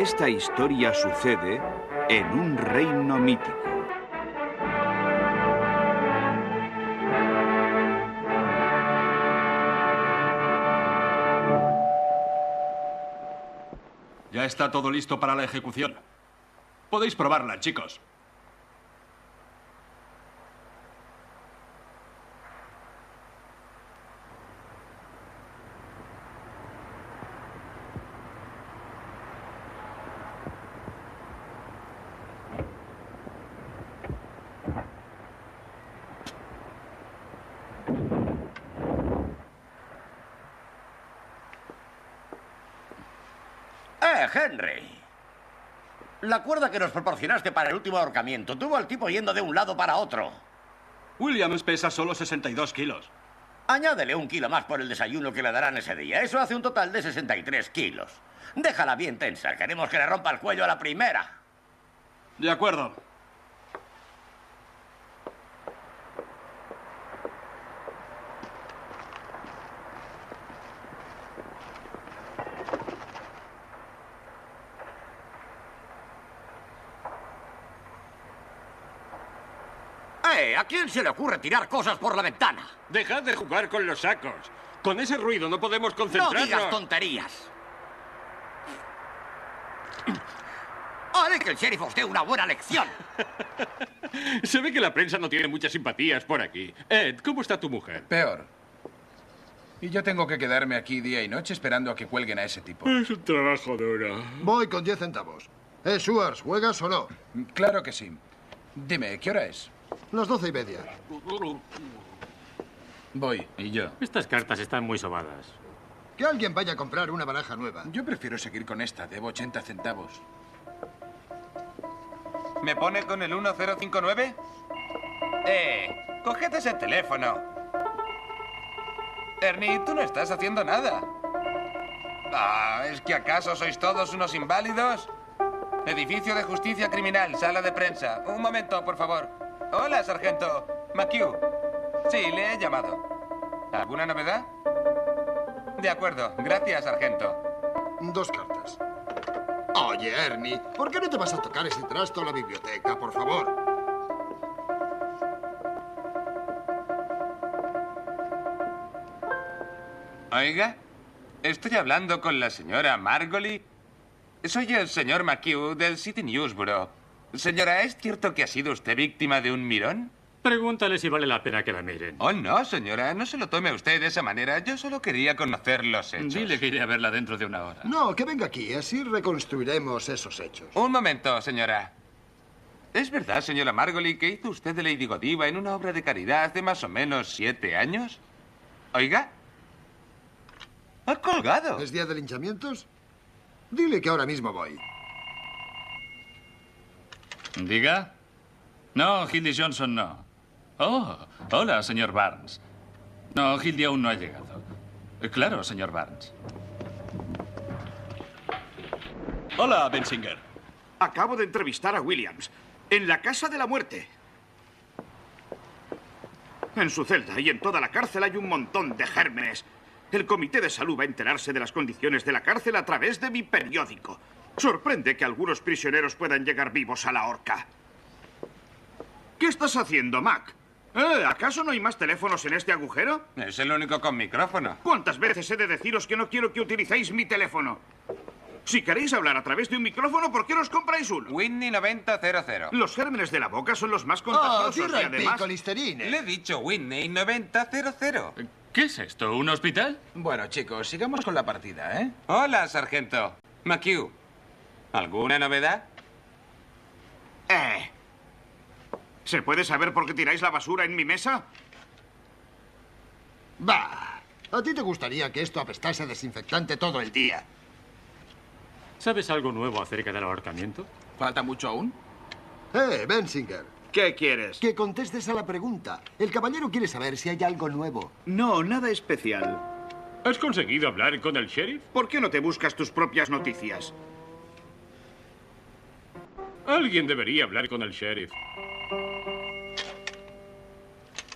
Esta historia sucede en un reino mítico. Ya está todo listo para la ejecución. Podéis probarla, chicos. Henry. La cuerda que nos proporcionaste para el último ahorcamiento tuvo al tipo yendo de un lado para otro. Williams pesa solo 62 kilos. Añádele 1 kilo más por el desayuno que le darán ese día. Eso hace un total de 63 kilos. Déjala bien tensa. Queremos que le rompa el cuello a la primera. De acuerdo. ¿A quién se le ocurre tirar cosas por la ventana? Dejad de jugar con los sacos. Con ese ruido no podemos concentrarnos. No digas tonterías. Haré que el sheriff os dé una buena lección. Se ve que la prensa no tiene muchas simpatías por aquí. Ed, ¿cómo está tu mujer? Peor. Y yo tengo que quedarme aquí día y noche esperando a que cuelguen a ese tipo. Es un trabajo duro. Voy con 10 centavos. Schwartz, ¿juegas o no? Claro que sí. Dime, ¿qué hora es? Las 12:30. Voy. Y yo. Estas cartas están muy sobadas. Que alguien vaya a comprar una baraja nueva. Yo prefiero seguir con esta. Debo 80 centavos. ¿Me pone con el 1059? Coged ese teléfono. Ernie, tú no estás haciendo nada. ¿Es que acaso sois todos unos inválidos? Edificio de Justicia Criminal, sala de prensa. Un momento, por favor. Hola, sargento. McHugh. Sí, le he llamado. ¿Alguna novedad? De acuerdo. Gracias, sargento. 2 cartas. Oye, Ernie, ¿por qué no te vas a tocar ese trasto a la biblioteca, por favor? Oiga, estoy hablando con la señora Margoley. Soy el señor McHugh del City News Bureau. Señora, ¿es cierto que ha sido usted víctima de un mirón? Pregúntale si vale la pena que la miren. Oh, no, señora. No se lo tome usted de esa manera. Yo solo quería conocer los hechos. Dile que iré a verla dentro de una hora. No, que venga aquí, así reconstruiremos esos hechos. Un momento, señora. ¿Es verdad, señora Margoley, que hizo usted de Lady Godiva en una obra de caridad hace más o menos 7 años? Oiga. ¡Ha colgado! ¿Es día de linchamientos? Dile que ahora mismo voy. ¿Diga? No, Hildy Johnson no. Oh, hola, señor Barnes. No, Hildy aún no ha llegado. Claro, señor Barnes. Hola, Bensinger. Acabo de entrevistar a Williams en la Casa de la Muerte. En su celda y en toda la cárcel hay un montón de gérmenes. El Comité de Salud va a enterarse de las condiciones de la cárcel a través de mi periódico. Sorprende que algunos prisioneros puedan llegar vivos a la horca. ¿Qué estás haciendo, Mac? ¿Acaso no hay más teléfonos en este agujero? Es el único con micrófono. ¿Cuántas veces he de deciros que no quiero que utilicéis mi teléfono? Si queréis hablar a través de un micrófono, ¿por qué no os compráis uno? Whitney 9000. Los gérmenes de la boca son los más contagiosos Cierra y el además... pico, Listerine. Le he dicho Whitney 9000. ¿Qué es esto? ¿Un hospital? Bueno, chicos, sigamos con la partida, ¿eh? Hola, sargento. McHugh. ¿Alguna novedad? ¿Se puede saber por qué tiráis la basura en mi mesa? Bah, a ti te gustaría que esto apestase a desinfectante todo el día. ¿Sabes algo nuevo acerca del ahorcamiento? ¿Falta mucho aún? Bensinger, ¿Qué quieres? que contestes a la pregunta. El caballero quiere saber si hay algo nuevo. No, nada especial. ¿Has conseguido hablar con el sheriff? ¿Por qué no te buscas tus propias noticias? Alguien debería hablar con el sheriff.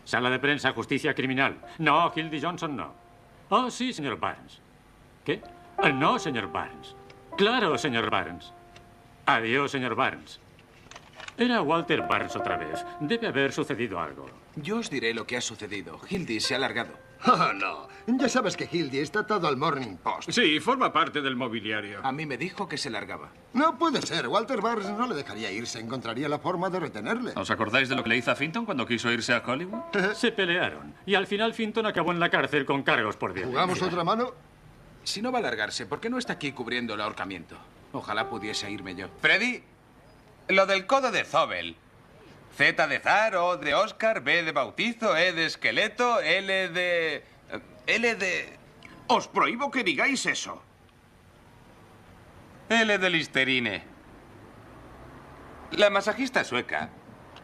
Sala de prensa, justicia criminal. No, Hildy Johnson no. Oh, sí, señor Barnes. ¿Qué? No, señor Barnes. Claro, señor Barnes. Adiós, señor Barnes. Era Walter Barnes otra vez. Debe haber sucedido algo. Yo os diré lo que ha sucedido. Hildy se ha largado. Oh, no. Ya sabes que Hildy está atado al Morning Post. Sí, forma parte del mobiliario. A mí me dijo que se largaba. No puede ser. Walter Barnes no le dejaría irse. Encontraría la forma de retenerle. ¿Os acordáis de lo que le hizo a Finton cuando quiso irse a Hollywood? Se pelearon. Y al final Finton acabó en la cárcel con cargos por violencia. ¿Jugamos otra mano? Si no va a largarse, ¿por qué no está aquí cubriendo el ahorcamiento? Ojalá pudiese irme yo. Freddy, lo del codo de Zobel. Z de zar, O de Oscar, B de bautizo, E de esqueleto, L de... Os prohíbo que digáis eso. L de Listerine. La masajista sueca.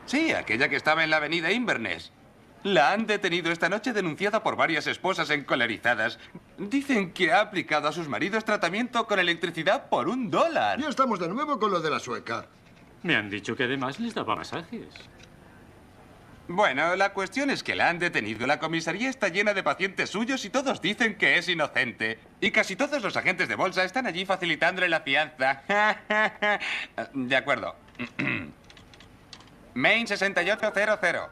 Sí, aquella que estaba en la avenida Inverness. La han detenido esta noche denunciada por varias esposas encolerizadas. Dicen que ha aplicado a sus maridos tratamiento con electricidad por $1. Ya estamos de nuevo con lo de la sueca. Me han dicho que además les daba masajes. Bueno, la cuestión es que la han detenido. La comisaría está llena de pacientes suyos y todos dicen que es inocente. Y casi todos los agentes de bolsa están allí facilitándole la fianza. De acuerdo. Main 6800.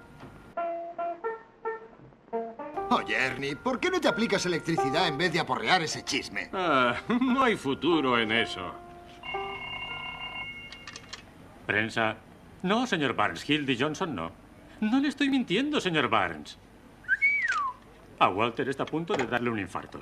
Oye, Ernie, ¿por qué no te aplicas electricidad en vez de aporrear ese chisme? No hay futuro en eso. Prensa. No, señor Barnes. Hildy Johnson no. No le estoy mintiendo, señor Barnes. A Walter está a punto de darle un infarto.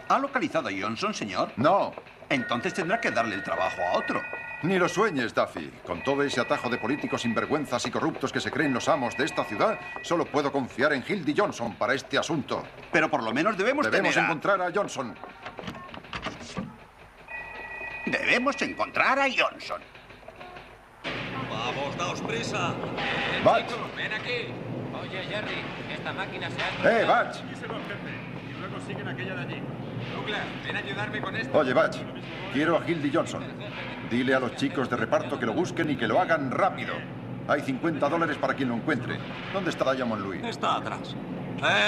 ¿Ha localizado a Johnson, señor? No, Entonces tendrá que darle el trabajo a otro. ni lo sueñes, Duffy. Con todo ese atajo de políticos sinvergüenzas y corruptos que se creen los amos de esta ciudad, solo puedo confiar en Hildy Johnson para este asunto. Pero por lo menos debemos encontrar a Johnson. Debemos encontrar a Johnson. Vamos, daos prisa. Batch. Chicos, ven aquí. Oye, Jerry, esta máquina se ha... Batch. Y luego siguen aquella de allí. Douglas, ven a ayudarme con esto. Oye, Batch, quiero a Hildy Johnson. Dile a los chicos de reparto que lo busquen y que lo hagan rápido. Hay $50 para quien lo encuentre. ¿Dónde está Diamond Louis? Está atrás.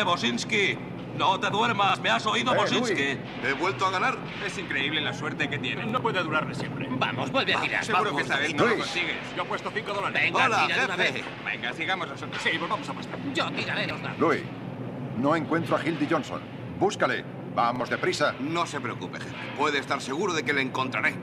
Bosinski! ¡No te duermas! ¿Me has oído, Bosinski? ¿He vuelto a ganar? Es increíble la suerte que tiene. No puede durarle siempre. Vamos, vuelve a tirar. Seguro Vamos, que esta vez David. no lo Luis. consigues. Yo he puesto $5. Venga, Hola, tira de una jefe. vez. Venga, sigamos nosotros. Sí, pues vamos a apostar. Yo tiraré los dados. Louis, no encuentro a Hildy Johnson. Búscale. Vamos, deprisa. No se preocupe, jefe. Puede estar seguro de que le encontraré.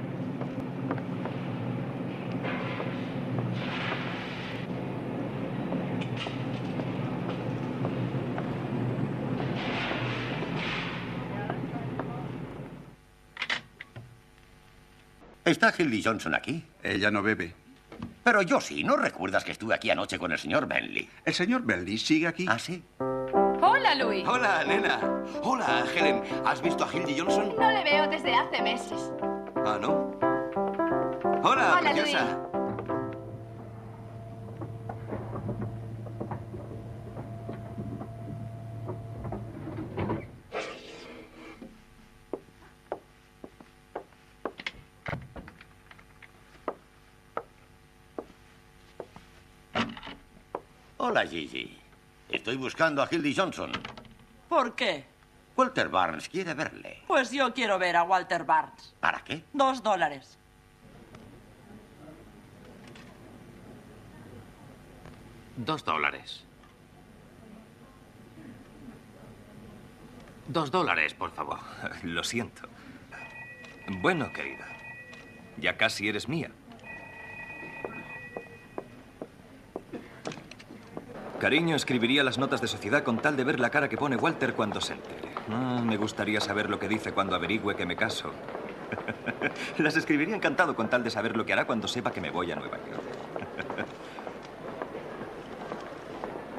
¿Está Hildy Johnson aquí? Ella no bebe. Pero yo sí. ¿No recuerdas que estuve aquí anoche con el señor Bentley? ¿El señor Bentley sigue aquí? ¿Ah, sí? Hola, Louis. Hola, nena. Hola, Helen. ¿Has visto a Hildy Johnson? No le veo desde hace meses. Ah, ¿no? Hola, Hola, preciosa. Hola, Gigi. Estoy buscando a Hildy Johnson. ¿Por qué? Walter Barnes quiere verle. Pues yo quiero ver a Walter Barnes. ¿Para qué? $2. $2. $2, por favor. Lo siento. Bueno, querida. Ya casi eres mía. Cariño, escribiría las notas de sociedad con tal de ver la cara que pone Walter cuando se entere. Me gustaría saber lo que dice cuando averigüe que me caso. Las escribiría encantado con tal de saber lo que hará cuando sepa que me voy a Nueva York.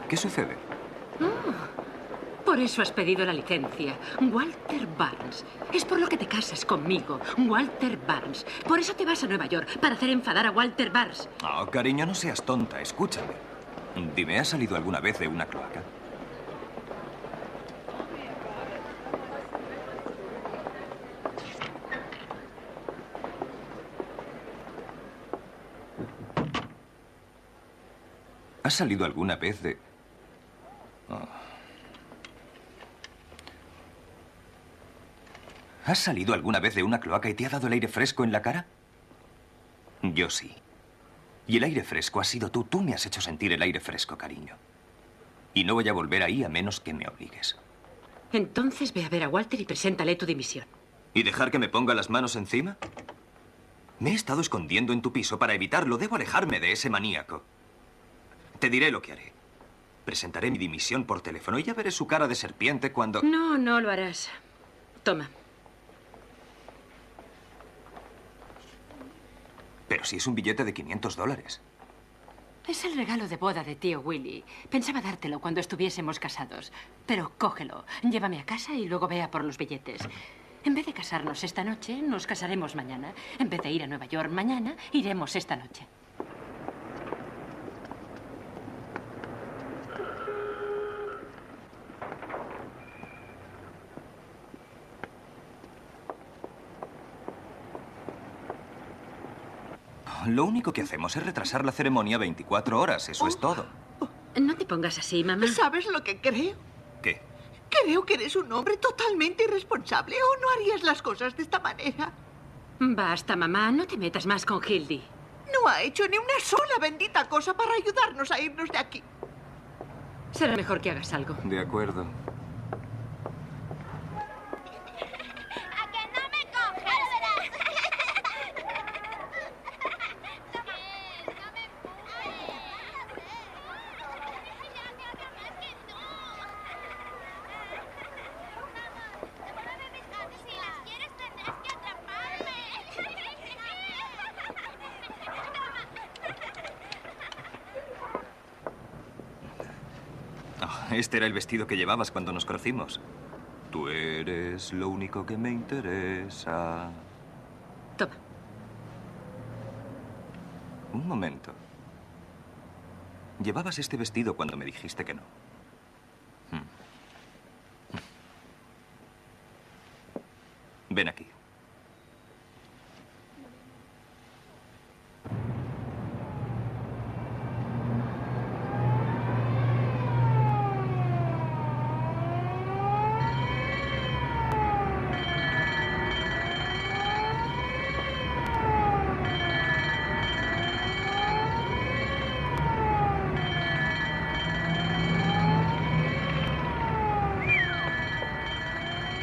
¿Qué sucede? Por eso has pedido la licencia. Walter Barnes. Es por lo que te casas conmigo. Walter Barnes. Por eso te vas a Nueva York, para hacer enfadar a Walter Barnes. Oh, cariño, no seas tonta. Escúchame. Dime, ¿has salido alguna vez de una cloaca? ¿Has salido alguna vez de...? Oh. ¿Has salido alguna vez de una cloaca y te ha dado el aire fresco en la cara? Yo sí. Y el aire fresco ha sido tú. Tú me has hecho sentir el aire fresco, cariño. Y no voy a volver ahí a menos que me obligues. Entonces ve a ver a Walter y preséntale tu dimisión. ¿Y dejar que me ponga las manos encima? Me he estado escondiendo en tu piso para evitarlo. Debo alejarme de ese maníaco. Te diré lo que haré. Presentaré mi dimisión por teléfono y ya veré su cara de serpiente cuando... No, no lo harás. Toma. Pero si es un billete de $500. Es el regalo de boda de tío Willy. Pensaba dártelo cuando estuviésemos casados. Pero cógelo, llévame a casa y luego ve a por los billetes. En vez de casarnos esta noche, nos casaremos mañana. En vez de ir a Nueva York mañana, iremos esta noche. Lo único que hacemos es retrasar la ceremonia 24 horas. Eso es todo. No te pongas así, mamá. ¿Sabes lo que creo? ¿Qué? Creo que eres un hombre totalmente irresponsable o no harías las cosas de esta manera. Basta, mamá. No te metas más con Hildy. No ha hecho ni una sola bendita cosa para ayudarnos a irnos de aquí. Será mejor que hagas algo. De acuerdo. Este era el vestido que llevabas cuando nos conocimos. Tú eres lo único que me interesa. Toma. Un momento. Llevabas este vestido cuando me dijiste que no. Ven aquí.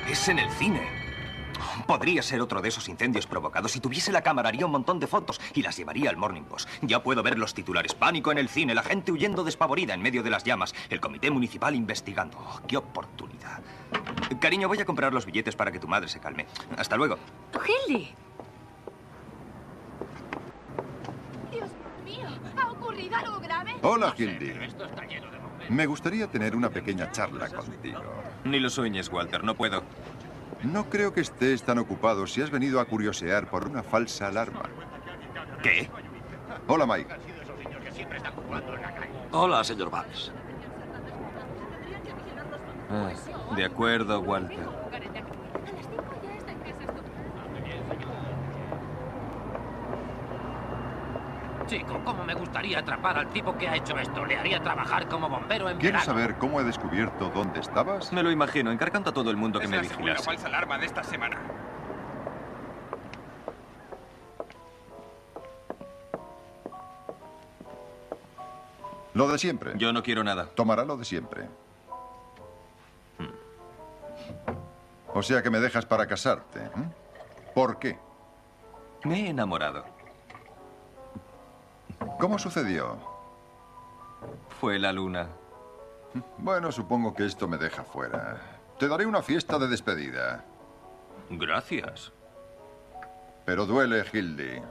Es en el cine. Podría ser otro de esos incendios provocados. Si tuviese la cámara, haría un montón de fotos y las llevaría al Morning Post. Ya puedo ver los titulares. Pánico en el cine, la gente huyendo despavorida en medio de las llamas, el comité municipal investigando. Oh, ¡qué oportunidad! Cariño, voy a comprar los billetes para que tu madre se calme. Hasta luego. Hildy. Dios mío, ¿ha ocurrido algo grave? Hola, Hildy. Me gustaría tener una pequeña charla contigo. Ni lo sueñes, Walter, no puedo. No creo que estés tan ocupado si has venido a curiosear por una falsa alarma. ¿Qué? Hola, Mike. Hola, señor Barnes. De acuerdo, Walter. Chico, cómo me gustaría atrapar al tipo que ha hecho esto. Le haría trabajar como bombero en ¿Quieres verano. saber cómo he descubierto dónde estabas? Me lo imagino, encargando a todo el mundo que me Es la segunda vigilase. falsa alarma de esta semana. Lo de siempre. Yo no quiero nada. Tomará lo de siempre. O sea que me dejas para casarte. ¿Por qué? Me he enamorado. ¿Cómo sucedió? Fue la luna. Bueno, supongo que esto me deja fuera. Te daré una fiesta de despedida. Gracias. Pero duele, Hildy,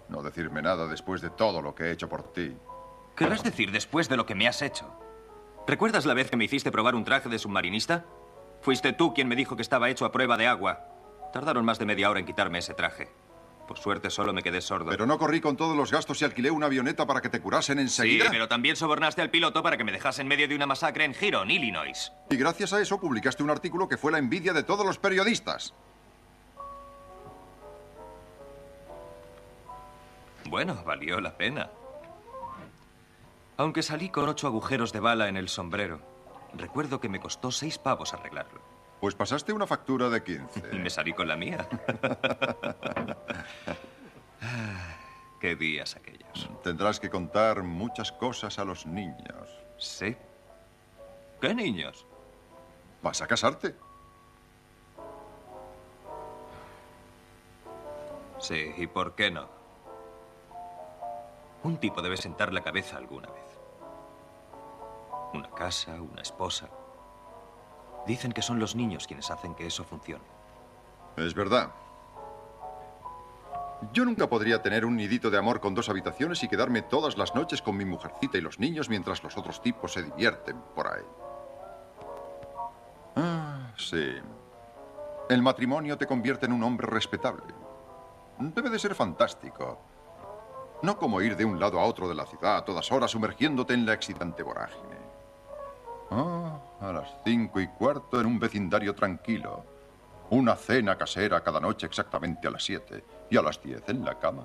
no decirme nada después de todo lo que he hecho por ti. ¿Querrás decir después de lo que me has hecho? ¿Recuerdas la vez que me hiciste probar un traje de submarinista? Fuiste tú quien me dijo que estaba hecho a prueba de agua. Tardaron más de media hora en quitarme ese traje. Por suerte solo me quedé sordo. Pero no corrí con todos los gastos y alquilé una avioneta para que te curasen enseguida. Sí, pero también sobornaste al piloto para que me dejase en medio de una masacre en Huron, Illinois. Y gracias a eso publicaste un artículo que fue la envidia de todos los periodistas. Bueno, valió la pena. Aunque salí con 8 agujeros de bala en el sombrero, recuerdo que me costó 6 pavos arreglarlo. Pues pasaste una factura de 15. Y me salí con la mía. Qué días aquellos. Tendrás que contar muchas cosas a los niños. ¿Sí? ¿Qué niños? ¿Vas a casarte? Sí, ¿y por qué no? Un tipo debe sentar la cabeza alguna vez. Una casa, una esposa. Dicen que son los niños quienes hacen que eso funcione. Es verdad. Yo nunca podría tener un nidito de amor con 2 habitaciones y quedarme todas las noches con mi mujercita y los niños mientras los otros tipos se divierten por ahí. Ah, sí. El matrimonio te convierte en un hombre respetable. Debe de ser fantástico. No como ir de un lado a otro de la ciudad a todas horas sumergiéndote en la excitante vorágine. A las 5:15 en un vecindario tranquilo. Una cena casera cada noche exactamente a las 7 y a las 10 en la cama.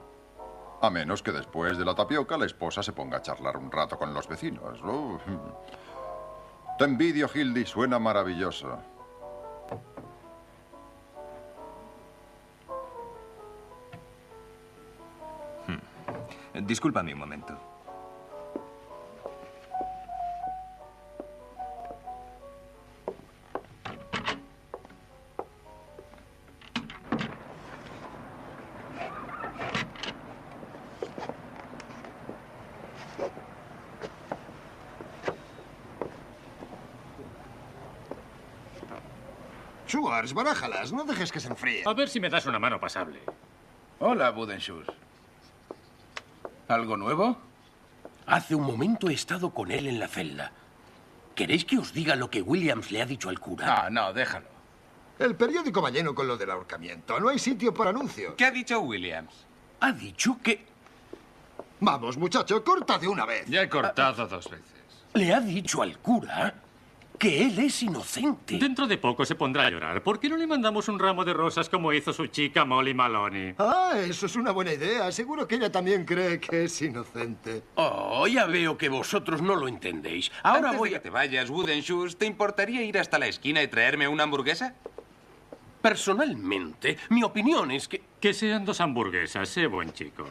A menos que después de la tapioca la esposa se ponga a charlar un rato con los vecinos. Te envidio, Hildy, suena maravilloso. Discúlpame un momento. Schwartz, barájalas. No dejes que se enfríe. A ver si me das una mano pasable. Hola, Budenschuss. ¿Algo nuevo? Hace un momento he estado con él en la celda. ¿Queréis que os diga lo que Williams le ha dicho al cura? No, déjalo. El periódico va lleno con lo del ahorcamiento. No hay sitio para anuncios. ¿Qué ha dicho Williams? Ha dicho que... Vamos, muchacho, corta de una vez. Ya he cortado 2 veces. Le ha dicho al cura que él es inocente. Dentro de poco se pondrá a llorar. ¿Por qué no le mandamos un ramo de rosas como hizo su chica Molly Maloney? Ah, eso es una buena idea. Seguro que ella también cree que es inocente. Oh, ya veo que vosotros no lo entendéis. Ahora Antes de que te vayas, Budenschuss, ¿te importaría ir hasta la esquina y traerme una hamburguesa? Personalmente, mi opinión es que... Que sean 2 hamburguesas, sé buen chico.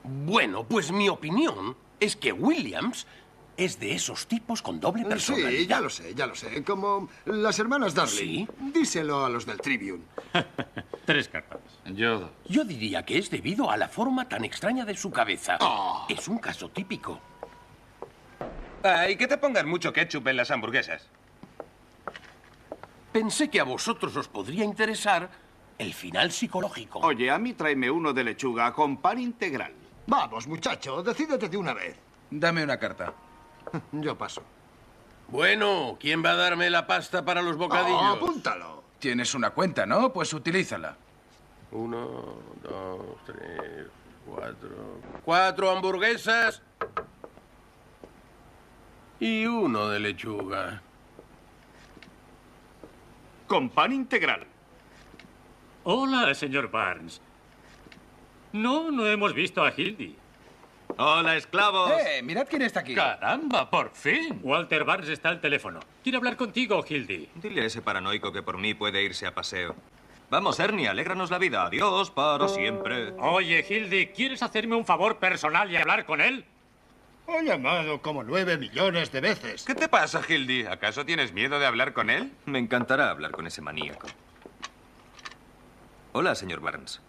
Bueno, pues mi opinión es que Williams es de esos tipos con doble personalidad. Sí, ya lo sé. Como las hermanas Darling. ¿Sí? Díselo a los del Tribune. 3 cartas. Yo diría que es debido a la forma tan extraña de su cabeza. Es un caso típico. Y que te pongan mucho ketchup en las hamburguesas. Pensé que a vosotros os podría interesar el final psicológico. Oye, a mí tráeme uno de lechuga con pan integral. Vamos, muchacho, decídete de una vez. Dame una carta. Yo paso. Bueno, ¿quién va a darme la pasta para los bocadillos? Apúntalo. Tienes una cuenta, ¿no? Pues utilízala. 1, 2, 3, 4... 4 hamburguesas y 1 de lechuga. Con pan integral. Hola, señor Barnes. No hemos visto a Hildy. ¡Hola, esclavos! Mirad quién está aquí. ¡Caramba, por fin! Walter Barnes está al teléfono. Quiere hablar contigo, Hildy. Dile a ese paranoico que por mí puede irse a paseo. Vamos, Ernie, alégranos la vida. Adiós para siempre. Oye, Hildy, ¿quieres hacerme un favor personal y hablar con él? Ha llamado como 9 millones de veces. ¿Qué te pasa, Hildy? ¿Acaso tienes miedo de hablar con él? Me encantará hablar con ese maníaco. Hola, señor Barnes.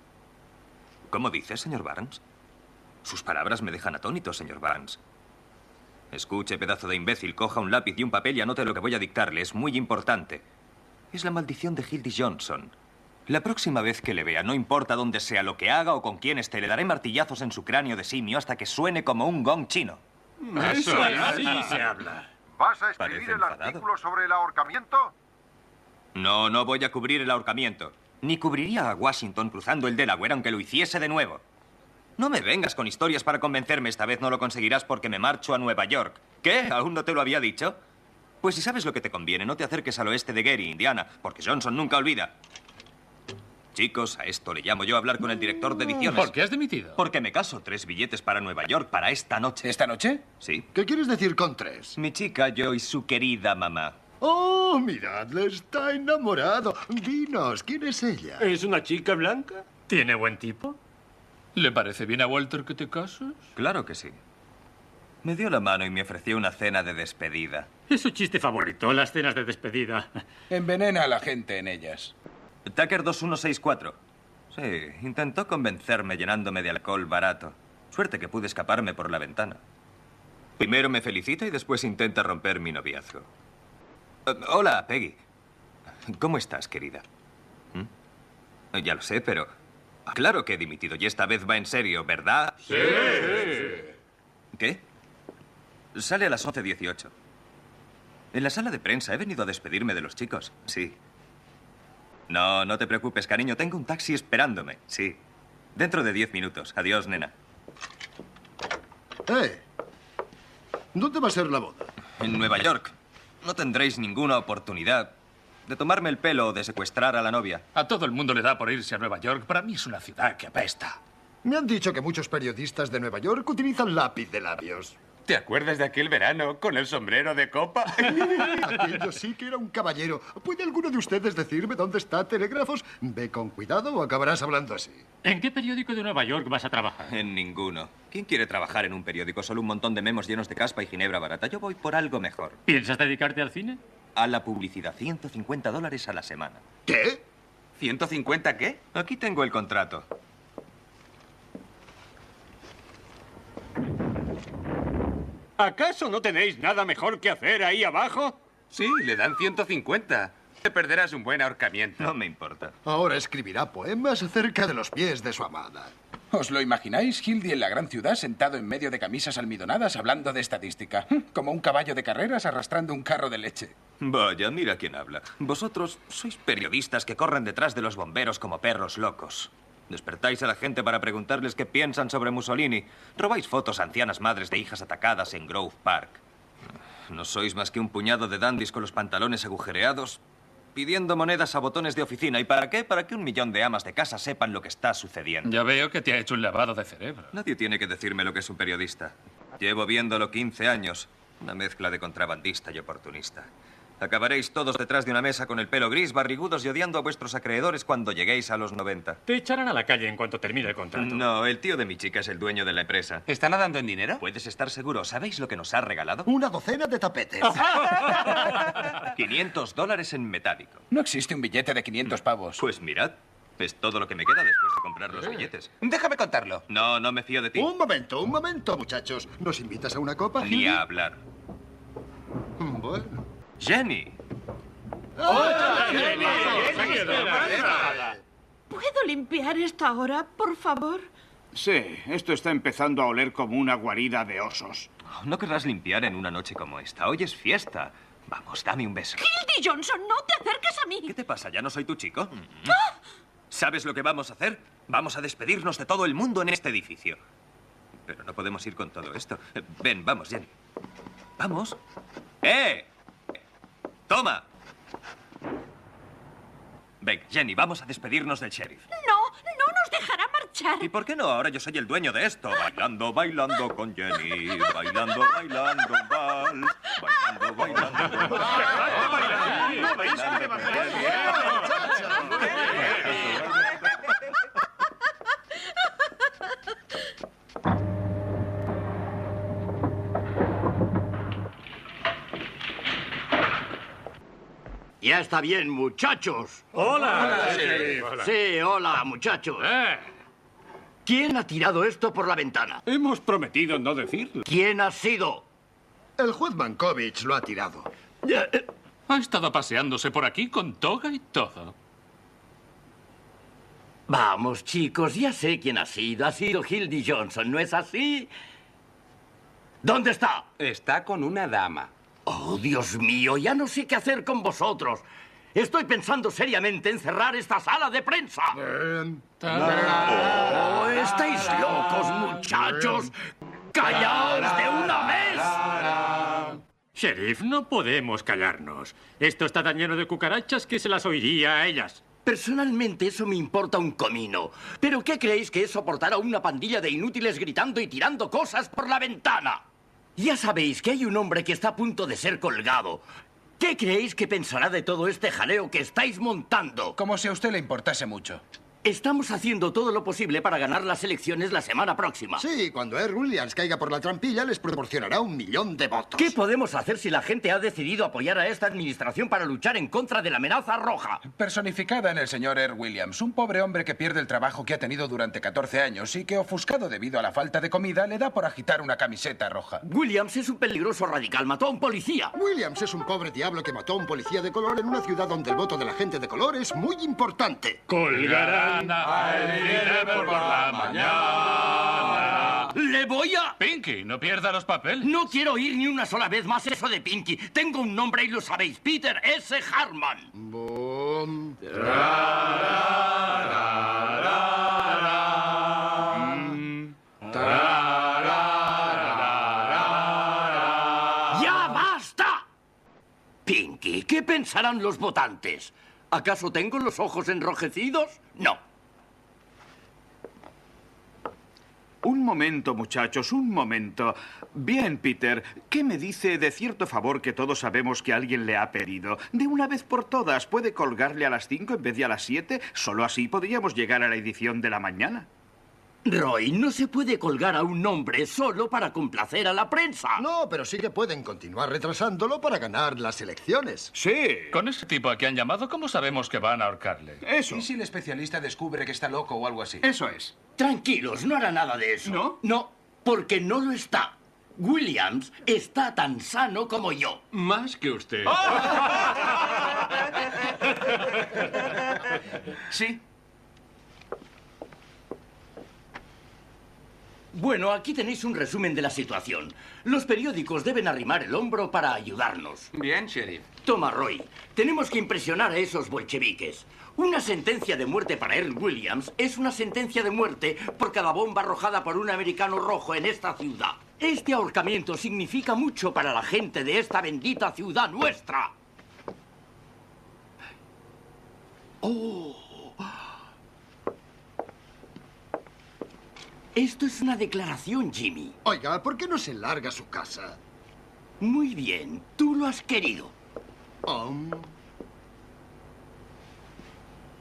¿Cómo dice, señor Barnes? Sus palabras me dejan atónito, señor Barnes. Escuche, pedazo de imbécil, coja un lápiz y un papel y anote lo que voy a dictarle. Es muy importante. Es la maldición de Hildy Johnson. La próxima vez que le vea, no importa dónde sea, lo que haga o con quién esté, le daré martillazos en su cráneo de simio hasta que suene como un gong chino. Eso es, así se habla. ¿Vas a Parece escribir el enfadado. artículo sobre el ahorcamiento? No voy a cubrir el ahorcamiento. Ni cubriría a Washington cruzando el Delaware aunque lo hiciese de nuevo. No me vengas con historias para convencerme. Esta vez no lo conseguirás porque me marcho a Nueva York. ¿Qué? ¿Aún no te lo había dicho? Pues si sabes lo que te conviene, no te acerques al oeste de Gary, Indiana, porque Johnson nunca olvida. Chicos, a esto le llamo yo a hablar con el director de ediciones. ¿Por qué has dimitido? Porque me caso. 3 billetes para Nueva York para esta noche. ¿Esta noche? Sí. ¿Qué quieres decir con 3? Mi chica, yo y su querida mamá. Oh, miradle, está enamorado. Dinos, ¿quién es ella? ¿Es una chica blanca? ¿Tiene buen tipo? ¿Le parece bien a Walter que te cases? Claro que sí. Me dio la mano y me ofreció una cena de despedida. Es su chiste favorito, las cenas de despedida. Envenena a la gente en ellas. Tucker 2164. Sí, intentó convencerme llenándome de alcohol barato. Suerte que pude escaparme por la ventana. Primero me felicita y después intenta romper mi noviazgo. Hola, Peggy. ¿Cómo estás, querida? Ya lo sé, pero... Claro que he dimitido y esta vez va en serio, ¿verdad? Sí. ¿Qué? Sale a las 11:18. En la sala de prensa he venido a despedirme de los chicos. Sí. No, no te preocupes, cariño. Tengo un taxi esperándome. Sí. Dentro de 10 minutos. Adiós, nena. ¿Dónde va a ser la boda? En Nueva York. No tendréis ninguna oportunidad de tomarme el pelo o de secuestrar a la novia. A todo el mundo le da por irse a Nueva York. Para mí es una ciudad que apesta. Me han dicho que muchos periodistas de Nueva York utilizan lápiz de labios. ¿Te acuerdas de aquel verano con el sombrero de copa? Aquello sí que era un caballero. ¿Puede alguno de ustedes decirme dónde está Telégrafos? Ve con cuidado o acabarás hablando así. ¿En qué periódico de Nueva York vas a trabajar? En ninguno. ¿Quién quiere trabajar en un periódico? Solo un montón de memos llenos de caspa y ginebra barata. Yo voy por algo mejor. ¿Piensas dedicarte al cine? A la publicidad. $150 a la semana. ¿Qué? ¿150 qué? Aquí tengo el contrato. ¿Acaso no tenéis nada mejor que hacer ahí abajo? Sí, le dan 150. Te perderás un buen ahorcamiento. No me importa. Ahora escribirá poemas acerca de los pies de su amada. ¿Os lo imagináis, Hildy en la gran ciudad, sentado en medio de camisas almidonadas hablando de estadística? Como un caballo de carreras arrastrando un carro de leche. Vaya, mira quién habla. Vosotros sois periodistas que corren detrás de los bomberos como perros locos. Despertáis a la gente para preguntarles qué piensan sobre Mussolini. Robáis fotos a ancianas madres de hijas atacadas en Grove Park. No sois más que un puñado de dandis con los pantalones agujereados, pidiendo monedas a botones de oficina. ¿Y para qué? Para que 1 millón de amas de casa sepan lo que está sucediendo. Ya veo que te ha hecho un lavado de cerebro. Nadie tiene que decirme lo que es un periodista. Llevo viéndolo 15 años. Una mezcla de contrabandista y oportunista. Acabaréis todos detrás de una mesa con el pelo gris, barrigudos y odiando a vuestros acreedores cuando lleguéis a los 90. Te echarán a la calle en cuanto termine el contrato. No, el tío de mi chica es el dueño de la empresa. ¿Está nadando en dinero? Puedes estar seguro. ¿Sabéis lo que nos ha regalado? Una docena de tapetes. $500 en metálico. No existe un billete de 500 pavos. Pues mirad, es todo lo que me queda después de comprar los billetes. Déjame contarlo. No, no me fío de ti. Un momento, muchachos. ¿Nos invitas a una copa, Ni Hildy? a hablar. Bueno. Jenny. ¿Puedo limpiar esto ahora, por favor? Sí, esto está empezando a oler como una guarida de osos. No querrás limpiar en una noche como esta. Hoy es fiesta. Vamos, dame un beso. Hildy Johnson, no te acerques a mí. ¿Qué te pasa? ¿Ya no soy tu chico? ¿Sabes lo que vamos a hacer? Vamos a despedirnos de todo el mundo en este edificio. Pero no podemos ir con todo esto. Ven, vamos, Jenny. Vamos. ¡Eh! ¡Toma! Venga, Jenny, vamos a despedirnos del sheriff. No, no nos dejará marchar. ¿Y por qué no? Ahora yo soy el dueño de esto. Bailando, bailando con Jenny. Bailando, bailando, vals. Bailando, bailando. Ya está bien, muchachos. Hola, sheriff. Hola. Sí, hola, muchachos. ¿Quién ha tirado esto por la ventana? Hemos prometido no decirlo. ¿Quién ha sido? El juez Mankovich lo ha tirado. Ha estado paseándose por aquí con toga y todo. Vamos, chicos, ya sé quién ha sido. Ha sido Hildy Johnson, ¿no es así? ¿Dónde está? Está con una dama. Oh, Dios mío, ya no sé qué hacer con vosotros. Estoy pensando seriamente en cerrar esta sala de prensa. Oh, estáis locos, muchachos. ¡Callaos de una vez! Sheriff, no podemos callarnos. Esto está tan lleno de cucarachas que se las oiría a ellas. Personalmente eso me importa un comino. ¿Pero qué creéis que es soportar a una pandilla de inútiles gritando y tirando cosas por la ventana? Ya sabéis que hay un hombre que está a punto de ser colgado. ¿Qué creéis que pensará de todo este jaleo que estáis montando? Como si a usted le importase mucho. Estamos haciendo todo lo posible para ganar las elecciones la semana próxima. Sí, cuando Earl Williams caiga por la trampilla, les proporcionará 1 millón de votos. ¿Qué podemos hacer si la gente ha decidido apoyar a esta administración para luchar en contra de la amenaza roja? Personificada en el señor Earl Williams, un pobre hombre que pierde el trabajo que ha tenido durante 14 años y que, ofuscado debido a la falta de comida, le da por agitar una camiseta roja. Williams es un peligroso radical, mató a un policía. Williams es un pobre diablo que mató a un policía de color en una ciudad donde el voto de la gente de color es muy importante. Colgarán al líder por la mañana. ¡Le voy a...! Pinky, no pierda los papeles. No quiero oír ni una sola vez más eso de Pinky. Tengo un nombre y lo sabéis. Peter S. Harman. Boom. ¡Ya basta! Pinky, ¿qué pensarán los votantes? ¿Acaso tengo los ojos enrojecidos? No. Un momento, muchachos, un momento. Bien, Peter, ¿qué me dice de cierto favor que todos sabemos que alguien le ha pedido? De una vez por todas, ¿puede colgarle a las 5 en vez de a las 7? Solo así podríamos llegar a la edición de la mañana. Roy, no se puede colgar a un hombre solo para complacer a la prensa. No, pero sí que pueden continuar retrasándolo para ganar las elecciones. Sí. Con ese tipo a que han llamado, ¿cómo sabemos que van a ahorcarle? Eso. ¿Y si el especialista descubre que está loco o algo así? Eso es. Tranquilos, no hará nada de eso. ¿No? No, porque no lo está. Williams está tan sano como yo. Más que usted. Sí. Bueno, aquí tenéis un resumen de la situación. Los periódicos deben arrimar el hombro para ayudarnos. Bien, sheriff. Toma, Roy. Tenemos que impresionar a esos bolcheviques. Una sentencia de muerte para Earl Williams es una sentencia de muerte por cada bomba arrojada por un americano rojo en esta ciudad. Este ahorcamiento significa mucho para la gente de esta bendita ciudad nuestra. ¡Oh! Esto es una declaración, Jimmy. Oiga, ¿por qué no se larga a su casa? Muy bien, tú lo has querido.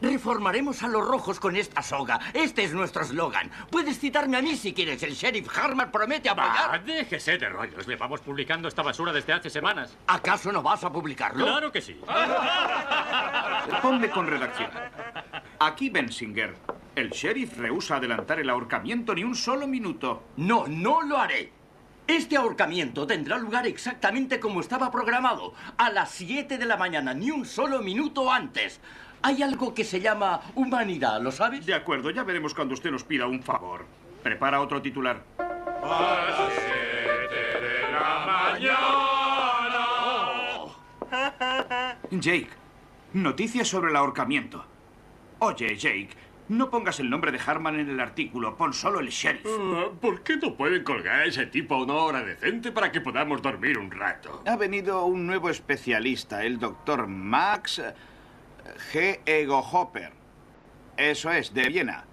Reformaremos a los rojos con esta soga. Este es nuestro eslogan. Puedes citarme a mí si quieres. El sheriff Harman promete apoyar. Déjese de rollos. Le vamos publicando esta basura desde hace semanas. ¿Acaso no vas a publicarlo? Claro que sí. Ponle con redacción. Aquí Bensinger. El sheriff rehúsa adelantar el ahorcamiento ni un solo minuto. No, no lo haré. Este ahorcamiento tendrá lugar exactamente como estaba programado. A las 7 de la mañana, ni un solo minuto antes. Hay algo que se llama humanidad, ¿lo sabes? De acuerdo, ya veremos cuando usted nos pida un favor. Prepara otro titular. A las 7 de la mañana. Jake, noticias sobre el ahorcamiento. Oye, Jake, no pongas el nombre de Harman en el artículo, pon solo el sheriff. ¿Por qué no pueden colgar a ese tipo a una hora decente para que podamos dormir un rato? Ha venido un nuevo especialista, el doctor Max G. Egohopper. Eso es, de Viena.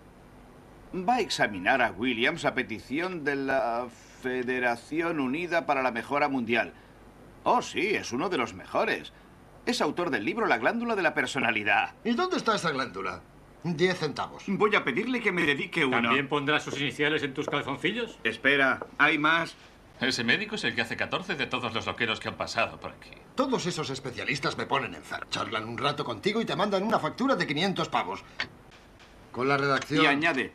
Va a examinar a Williams a petición de la Federación Unida para la Mejora Mundial. Oh, sí, es uno de los mejores. Es autor del libro La glándula de la personalidad. ¿Y dónde está esa glándula? 10 centavos. Voy a pedirle que me dedique uno. ¿También pondrás sus iniciales en tus calzoncillos? Espera, hay más. Ese médico es el que hace 14 de todos los loqueros que han pasado por aquí. Todos esos especialistas me ponen enfermo. Charlan un rato contigo y te mandan una factura de 500 pavos. Con la redacción. Y añade,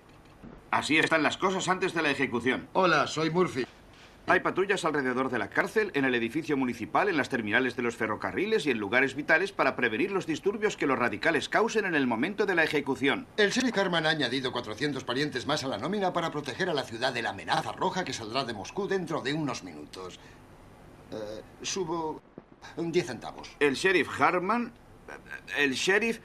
así están las cosas antes de la ejecución. Hola, soy Murphy. Hay patrullas alrededor de la cárcel, en el edificio municipal, en las terminales de los ferrocarriles y en lugares vitales para prevenir los disturbios que los radicales causen en el momento de la ejecución. El sheriff Harman ha añadido 400 parientes más a la nómina para proteger a la ciudad de la amenaza roja que saldrá de Moscú dentro de unos minutos. Subo 10 centavos. El sheriff Harman... El sheriff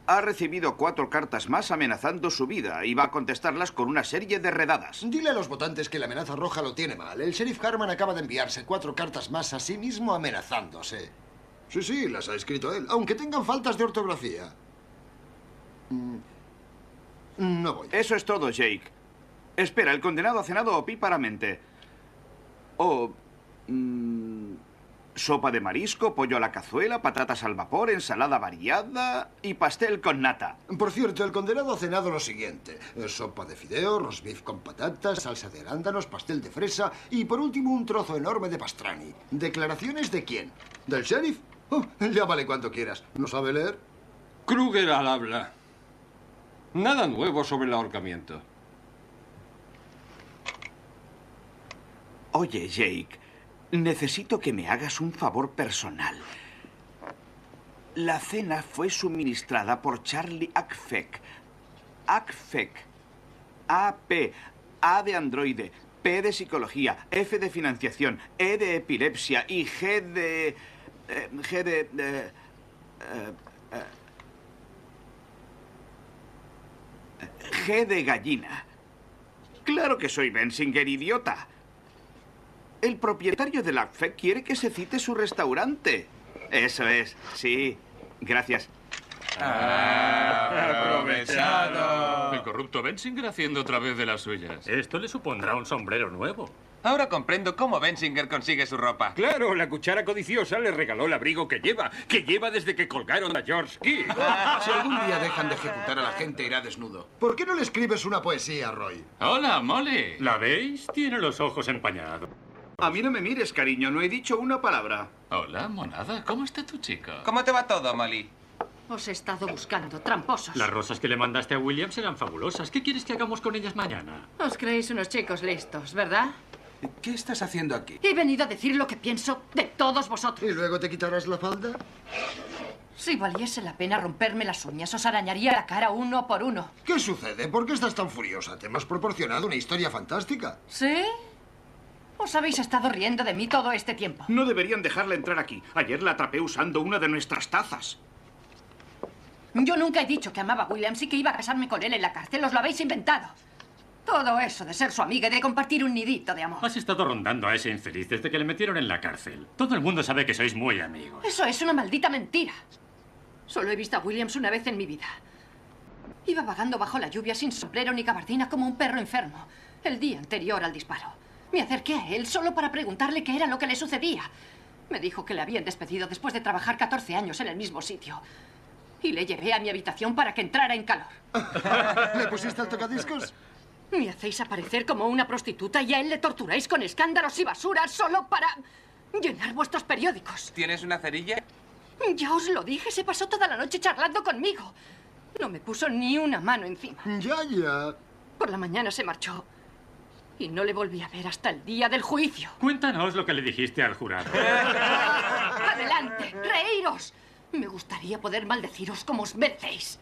ha recibido 4 cartas más amenazando su vida y va a contestarlas con una serie de redadas. Dile a los votantes que la amenaza roja lo tiene mal. El sheriff Harman acaba de enviarse 4 cartas más a sí mismo amenazándose. Sí, las ha escrito él, aunque tengan faltas de ortografía. No voy. Eso es todo, Jake. Espera, el condenado ha cenado opíparamente. Sopa de marisco, pollo a la cazuela, patatas al vapor, ensalada variada y pastel con nata. Por cierto, el condenado ha cenado lo siguiente. Sopa de fideo, roast beef con patatas, salsa de arándanos, pastel de fresa y, por último, un trozo enorme de pastrani. ¿Declaraciones de quién? ¿Del sheriff? Llámale cuando quieras. ¿No sabe leer? Kruger al habla. Nada nuevo sobre el ahorcamiento. Oye, Jake, necesito que me hagas un favor personal. La cena fue suministrada por Charlie Akfek. Akfek. A-P. A de androide. P de psicología. F de financiación. E de epilepsia. Y G de... G de gallina. Claro que soy Bensinger, idiota. El propietario del ACFEC quiere que se cite su restaurante. Eso es, sí. Gracias. Aprovechado. El corrupto Bensinger haciendo otra vez de las suyas. Esto le supondrá un sombrero nuevo. Ahora comprendo cómo Bensinger consigue su ropa. Claro, la cuchara codiciosa le regaló el abrigo que lleva desde que colgaron a George Key. Si algún día dejan de ejecutar a la gente, irá desnudo. ¿Por qué no le escribes una poesía, Roy? Hola, Molly. ¿La veis? Tiene los ojos empañados. A mí no me mires, cariño. No he dicho una palabra. Hola, monada. ¿Cómo está tu chica? ¿Cómo te va todo, Molly? Os he estado buscando, tramposos. Las rosas que le mandaste a Williams eran fabulosas. ¿Qué quieres que hagamos con ellas mañana? Os creéis unos chicos listos, ¿verdad? ¿Qué estás haciendo aquí? He venido a decir lo que pienso de todos vosotros. ¿Y luego te quitarás la falda? Si valiese la pena romperme las uñas, os arañaría la cara uno por uno. ¿Qué sucede? ¿Por qué estás tan furiosa? Te hemos proporcionado una historia fantástica. ¿Sí? ¿Os habéis estado riendo de mí todo este tiempo? No deberían dejarla entrar aquí. Ayer la atrapé usando una de nuestras tazas. Yo nunca he dicho que amaba a Williams y que iba a casarme con él en la cárcel. Os lo habéis inventado. Todo eso de ser su amiga y de compartir un nidito de amor. Has estado rondando a ese infeliz desde que le metieron en la cárcel. Todo el mundo sabe que sois muy amigos. Eso es una maldita mentira. Solo he visto a Williams una vez en mi vida. Iba vagando bajo la lluvia sin sombrero ni gabardina como un perro enfermo. El día anterior al disparo. Me acerqué a él solo para preguntarle qué era lo que le sucedía. Me dijo que le habían despedido después de trabajar 14 años en el mismo sitio. Y le llevé a mi habitación para que entrara en calor. ¿Le pusiste el tocadiscos? Me hacéis aparecer como una prostituta y a él le torturáis con escándalos y basura solo para llenar vuestros periódicos. ¿Tienes una cerilla? Ya os lo dije, se pasó toda la noche charlando conmigo. No me puso ni una mano encima. Ya. Por la mañana se marchó. Y no le volví a ver hasta el día del juicio. Cuéntanos lo que le dijiste al jurado. ¡Adelante! ¡Reíros! Me gustaría poder maldeciros como os merecéis.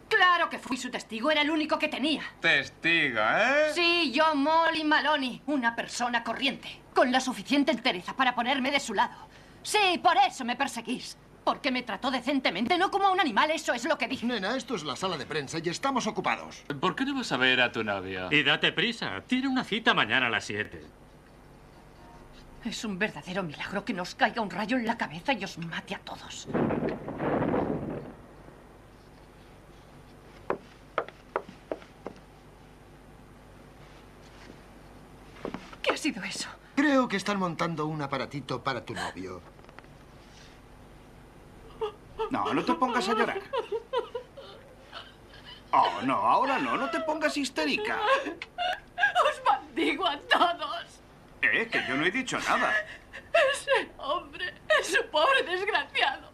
¡Claro que fui su testigo! Era el único que tenía. Testigo, ¿eh? Sí, yo, Molly Maloney. Una persona corriente. Con la suficiente entereza para ponerme de su lado. Sí, por eso me perseguís. Porque me trató decentemente, no como a un animal. Eso es lo que dije. Nena, esto es la sala de prensa y estamos ocupados. ¿Por qué no vas a ver a tu novio? Y date prisa. Tiene una cita mañana a las 7. Es un verdadero milagro que nos caiga un rayo en la cabeza y os mate a todos. ¿Qué ha sido eso? Creo que están montando un aparatito para tu novio. No, no te pongas a llorar. Oh, no, ahora no. No te pongas histérica. ¡Os maldigo a todos! Que yo no he dicho nada. Ese hombre es un pobre desgraciado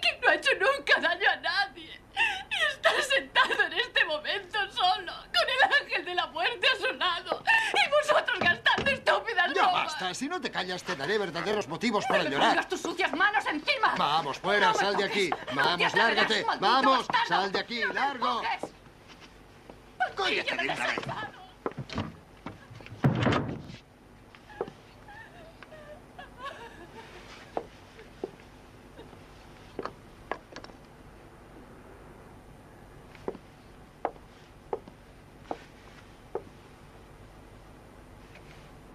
que no ha hecho nunca daño a nadie. Y está sentado en este momento solo, con el ángel de la muerte a su lado. Y vosotros gastando estúpidas Ya bromas. basta. Si no te callas, te daré verdaderos motivos para ¡Me llorar. pongas tus sucias manos encima! Vamos, fuera, No me sal de toques. aquí. Ya Vamos, te verás, lárgate. maldito Vamos, bastardo. sal de aquí, largo. Cállate de una vez.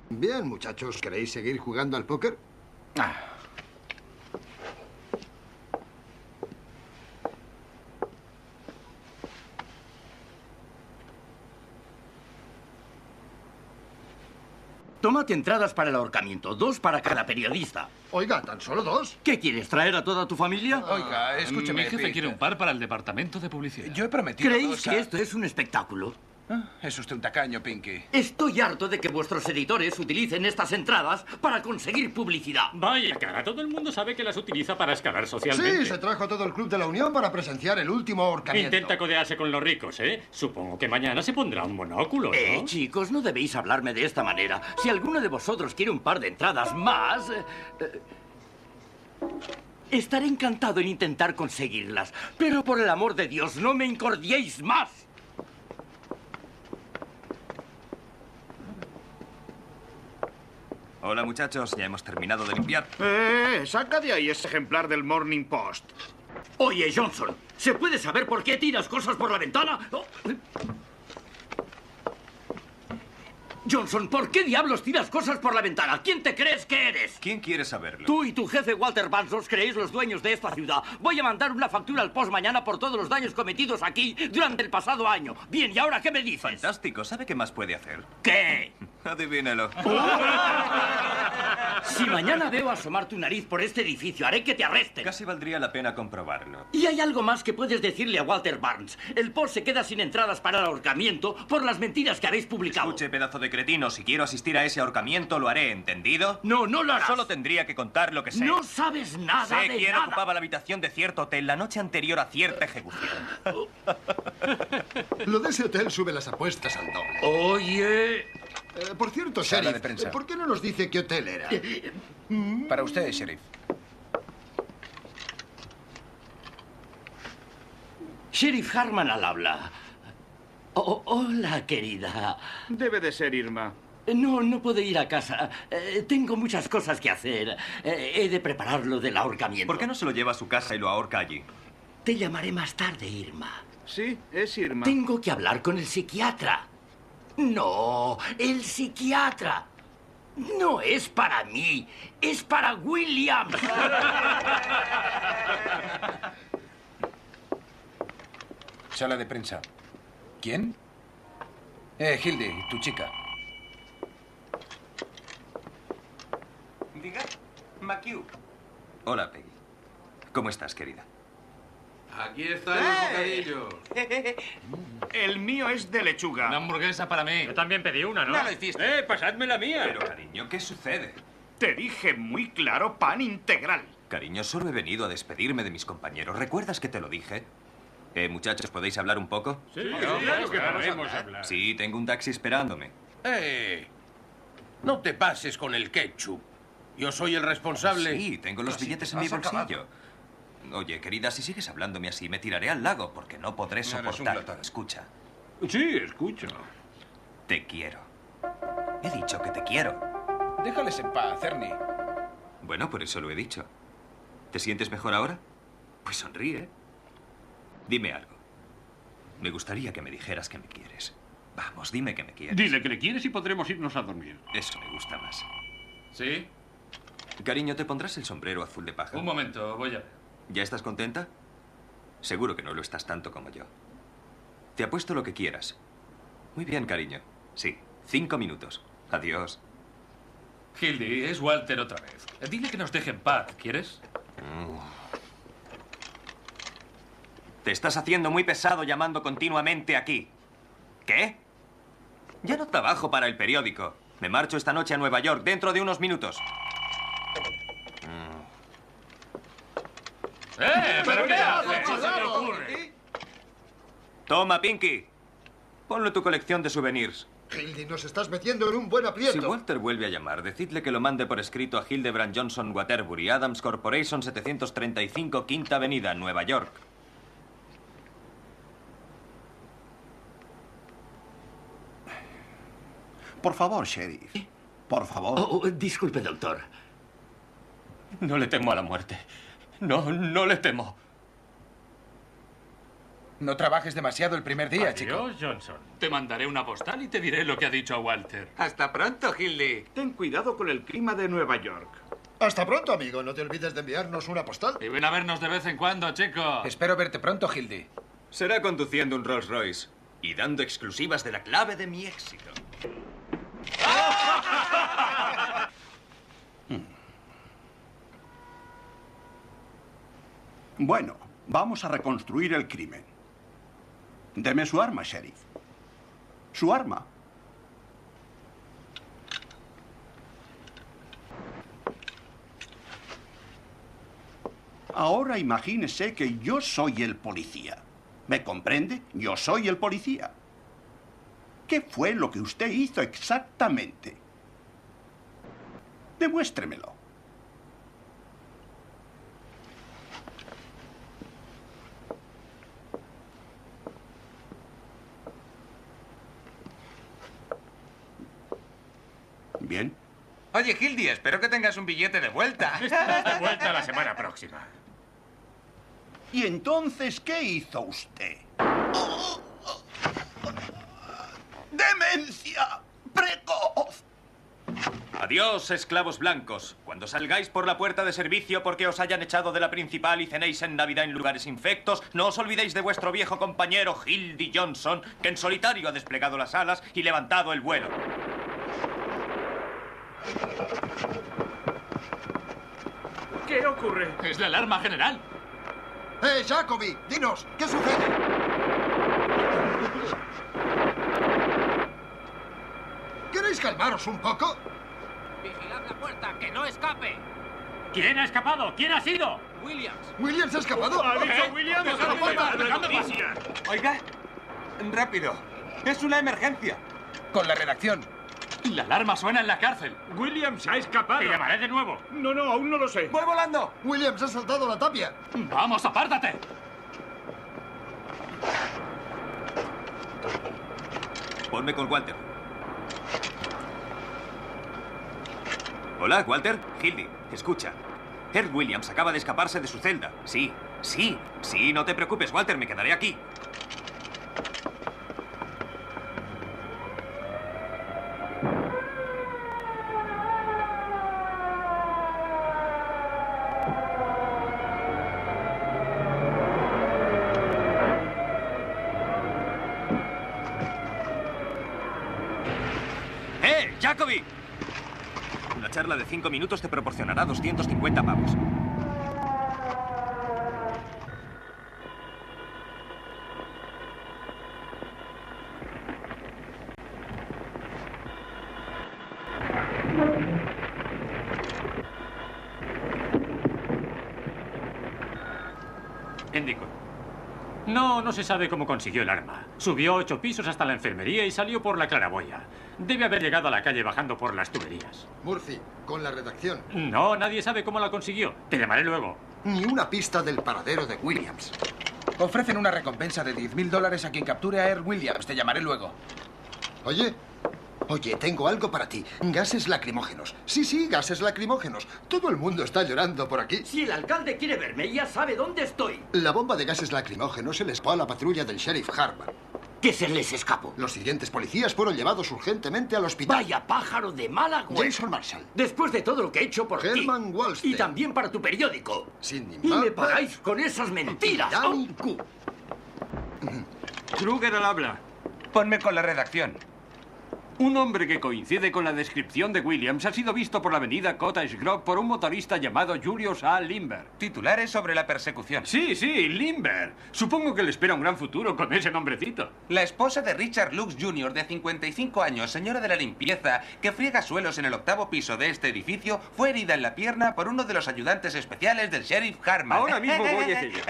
Bien, muchachos, ¿queréis seguir jugando al póker? Tómate entradas para el ahorcamiento, 2 para cada periodista. Oiga, ¿tan solo 2? ¿Qué quieres, traer a toda tu familia? Oiga, escúcheme. Mi jefe quiere un par para el departamento de publicidad. Yo he prometido ¿Creéis dos que esto es un espectáculo? Es usted un tacaño, Pinky. Estoy harto de que vuestros editores utilicen estas entradas para conseguir publicidad. Vaya cara, todo el mundo sabe que las utiliza para escalar socialmente. Sí, se trajo a todo el Club de la Unión para presenciar el último ahorcamiento. Intenta codearse con los ricos, ¿eh? Supongo que mañana se pondrá un monóculo, ¿no? Chicos, no debéis hablarme de esta manera. Si alguno de vosotros quiere un par de entradas más... estaré encantado en intentar conseguirlas. Pero por el amor de Dios, no me incordiéis más. Hola, muchachos. Ya hemos terminado de limpiar. Saca de ahí ese ejemplar del Morning Post. Oye, Johnson, ¿se puede saber por qué tiras cosas por la ventana? Oh. Johnson, ¿por qué diablos tiras cosas por la ventana? ¿Quién te crees que eres? ¿Quién quiere saberlo? Tú y tu jefe Walter Barnes os creéis los dueños de esta ciudad. Voy a mandar una factura al Post mañana por todos los daños cometidos aquí durante el pasado año. Bien, ¿y ahora qué me dices? Fantástico. ¿Sabe qué más puede hacer? ¿Qué? Adivínelo. Si mañana veo asomar tu nariz por este edificio, haré que te arresten. Casi valdría la pena comprobarlo. Y hay algo más que puedes decirle a Walter Barnes. El Post se queda sin entradas para el ahorcamiento por las mentiras que habéis publicado. Escuche, pedazo de cretino, si quiero asistir a ese ahorcamiento, lo haré, ¿entendido? No, no lo harás. Solo tendría que contar lo que sé. No sabes nada sé de quién nada. ocupaba la habitación de cierto hotel la noche anterior a cierta ejecución. Lo de ese hotel sube las apuestas al doble. Oye... por cierto, Sala Sheriff, de prensa. ¿por qué no nos dice qué hotel era? Para usted, sheriff. Sheriff Harman al habla. Hola, querida. Debe de ser Irma. No puedo ir a casa. Tengo muchas cosas que hacer. He de preparar lo del ahorcamiento. ¿Por qué no se lo lleva a su casa y lo ahorca allí? Te llamaré más tarde, Irma. Sí, es Irma. Tengo que hablar con el psiquiatra. No, el psiquiatra. No es para mí, es para William. Sala de prensa. ¿Quién? Hildy, tu chica. Diga, McHugh. Hola, Peggy. ¿Cómo estás, querida? Aquí están los bocadillos. El mío es de lechuga. Una hamburguesa para mí. Yo también pedí una, ¿no? Ya lo hiciste. Pasadme la mía. Pero, cariño, ¿qué sucede? Te dije muy claro, pan integral. Cariño, solo he venido a despedirme de mis compañeros. ¿Recuerdas que te lo dije? Muchachos, ¿podéis hablar un poco? Sí, claro que podemos hablar. Sí, tengo un taxi esperándome. No te pases con el ketchup. Yo soy el responsable. Sí, tengo los billetes en mi bolsillo. Oye, querida, si sigues hablándome así, me tiraré al lago porque no podré soportar. Escucha. Sí, escucho. Te quiero. He dicho que te quiero. Déjales en paz, Ernie. Bueno, por eso lo he dicho. ¿Te sientes mejor ahora? Pues sonríe. Dime algo. Me gustaría que me dijeras que me quieres. Vamos, dime que me quieres. Dile que le quieres y podremos irnos a dormir. Eso me gusta más. ¿Sí? Cariño, ¿te pondrás el sombrero azul de paja? Un momento, voy a ver. ¿Ya estás contenta? Seguro que no lo estás tanto como yo. Te apuesto lo que quieras. Muy bien, cariño. Sí, 5 minutos. Adiós. Hildy, es Walter otra vez. Dile que nos deje en paz, ¿quieres? Te estás haciendo muy pesado llamando continuamente aquí. ¿Qué? Ya no trabajo para el periódico. Me marcho esta noche a Nueva York dentro de unos minutos. ¿Pero qué haces? ¿Qué se te ocurre? Toma, Pinky. Ponlo en tu colección de souvenirs. Hildy, nos estás metiendo en un buen aprieto. Si Walter vuelve a llamar, decidle que lo mande por escrito a Hildebrand Johnson, Waterbury, Adams Corporation, 735 Quinta Avenida, Nueva York. Por favor, sheriff. Por favor. Disculpe, doctor. No le temo a la muerte. No le temo. No trabajes demasiado el primer día, chico. Adiós, Johnson. Te mandaré una postal y te diré lo que ha dicho a Walter. Hasta pronto, Hildy. Ten cuidado con el clima de Nueva York. Hasta pronto, amigo. No te olvides de enviarnos una postal. Y ven a vernos de vez en cuando, chico. Espero verte pronto, Hildy. Será conduciendo un Rolls Royce y dando exclusivas de la clave de mi éxito. Bueno, vamos a reconstruir el crimen. Deme su arma, sheriff. Su arma. Ahora imagínese que yo soy el policía. ¿Me comprende? Yo soy el policía. ¿Qué fue lo que usted hizo exactamente? Demuéstremelo. Bien. Oye, Hildy, espero que tengas un billete de vuelta. Estarás de vuelta la semana próxima. ¿Y entonces qué hizo usted? ¡Demencia precoz! Adiós, esclavos blancos. Cuando salgáis por la puerta de servicio porque os hayan echado de la principal y cenéis en Navidad en lugares infectos, no os olvidéis de vuestro viejo compañero Hildy Johnson, que en solitario ha desplegado las alas y levantado el vuelo. ¿Qué ocurre? Es la alarma general. Jacobi! Dinos, ¿qué sucede? ¿Queréis calmaros un poco? Vigilad la puerta, que no escape. ¿Quién ha escapado? ¿Quién ha sido? Williams. ¿Williams ha escapado? ¿Ha dicho Williams? noticia! Oiga, rápido. Es una emergencia. Con la redacción. La alarma suena en la cárcel. Williams ha escapado. Te llamaré de nuevo. No, aún no lo sé. ¡Voy volando! Williams ha saltado la tapia. ¡Vamos, apártate! Ponme con Walter. Hola, Walter. Hildy, escucha. Earl Williams acaba de escaparse de su celda. Sí, no te preocupes, Walter, me quedaré aquí. ¡Jacobi! Una charla de 5 minutos te proporcionará 250 pavos. Endicott. No se sabe cómo consiguió el arma. Subió 8 pisos hasta la enfermería y salió por la claraboya. Debe haber llegado a la calle bajando por las tuberías. Murphy, con la redacción. No, nadie sabe cómo la consiguió. Te llamaré luego. Ni una pista del paradero de Williams. Ofrecen una recompensa de $10.000 a quien capture a Earl Williams. Te llamaré luego. Oye, tengo algo para ti. Gases lacrimógenos. Sí, gases lacrimógenos. Todo el mundo está llorando por aquí. Si el alcalde quiere verme, ya sabe dónde estoy. La bomba de gases lacrimógenos se le escapó a la patrulla del sheriff Harman. ¿Qué se les escapó? Los siguientes policías fueron llevados urgentemente al hospital. Vaya pájaro de mala agüera. Jason Marshall. Después de todo lo que he hecho por Herman ti. Wallstein. Y también para tu periódico. Sidney Y me Mapper. pagáis con esas mentiras. Danny Q. Kruger al habla. Ponme con la redacción. Un hombre que coincide con la descripción de Williams ha sido visto por la avenida Cottage Grove por un motorista llamado Julius A. Limber. Titulares sobre la persecución. Sí, Limber. Supongo que le espera un gran futuro con ese nombrecito. La esposa de Richard Lux Jr., de 55 años, señora de la limpieza, que friega suelos en el 8º piso de este edificio, fue herida en la pierna por uno de los ayudantes especiales del sheriff Harman. Ahora mismo voy hacia ella.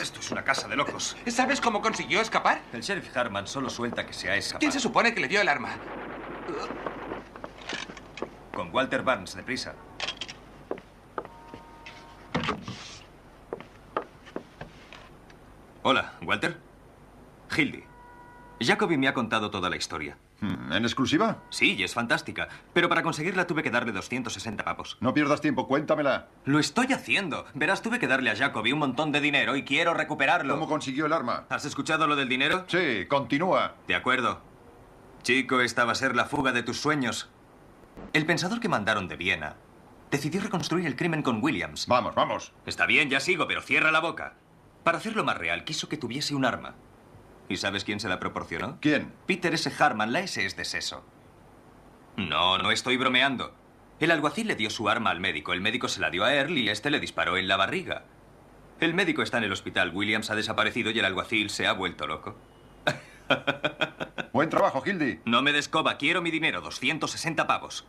Esto es una casa de locos. ¿Sabes cómo consiguió escapar? El sheriff Harman solo suelta que se ha escapado. ¿Quién se supone que le dio el arma? Con Walter Barnes, deprisa. Hola, Walter. Hildy. Jacobi me ha contado toda la historia. ¿En exclusiva? Sí, es fantástica. Pero para conseguirla tuve que darle 260 pavos. No pierdas tiempo, cuéntamela. Lo estoy haciendo. Verás, tuve que darle a Jacobi un montón de dinero y quiero recuperarlo. ¿Cómo consiguió el arma? ¿Has escuchado lo del dinero? Sí, continúa. De acuerdo. Chico, esta va a ser la fuga de tus sueños. El pensador que mandaron de Viena decidió reconstruir el crimen con Williams. Vamos. Está bien, ya sigo, pero cierra la boca. Para hacerlo más real, quiso que tuviese un arma. ¿Y sabes quién se la proporcionó? ¿Quién? Peter S. Harman, la S es de seso. No estoy bromeando. El alguacil le dio su arma al médico. El médico se la dio a Earl y este le disparó en la barriga. El médico está en el hospital. Williams ha desaparecido y el alguacil se ha vuelto loco. Buen trabajo, Hildy. No me descoba. Quiero mi dinero. 260 pavos.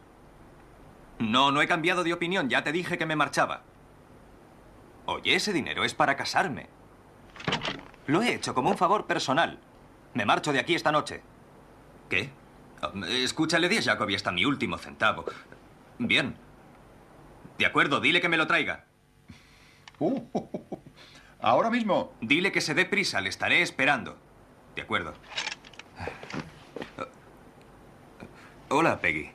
No he cambiado de opinión. Ya te dije que me marchaba. Oye, ese dinero es para casarme. Lo he hecho como un favor personal. Me marcho de aquí esta noche. ¿Qué? Escucha, le di a Jacoby hasta mi último centavo. Bien. De acuerdo, dile que me lo traiga. Ahora mismo. Dile que se dé prisa, le estaré esperando. De acuerdo. Hola, Peggy.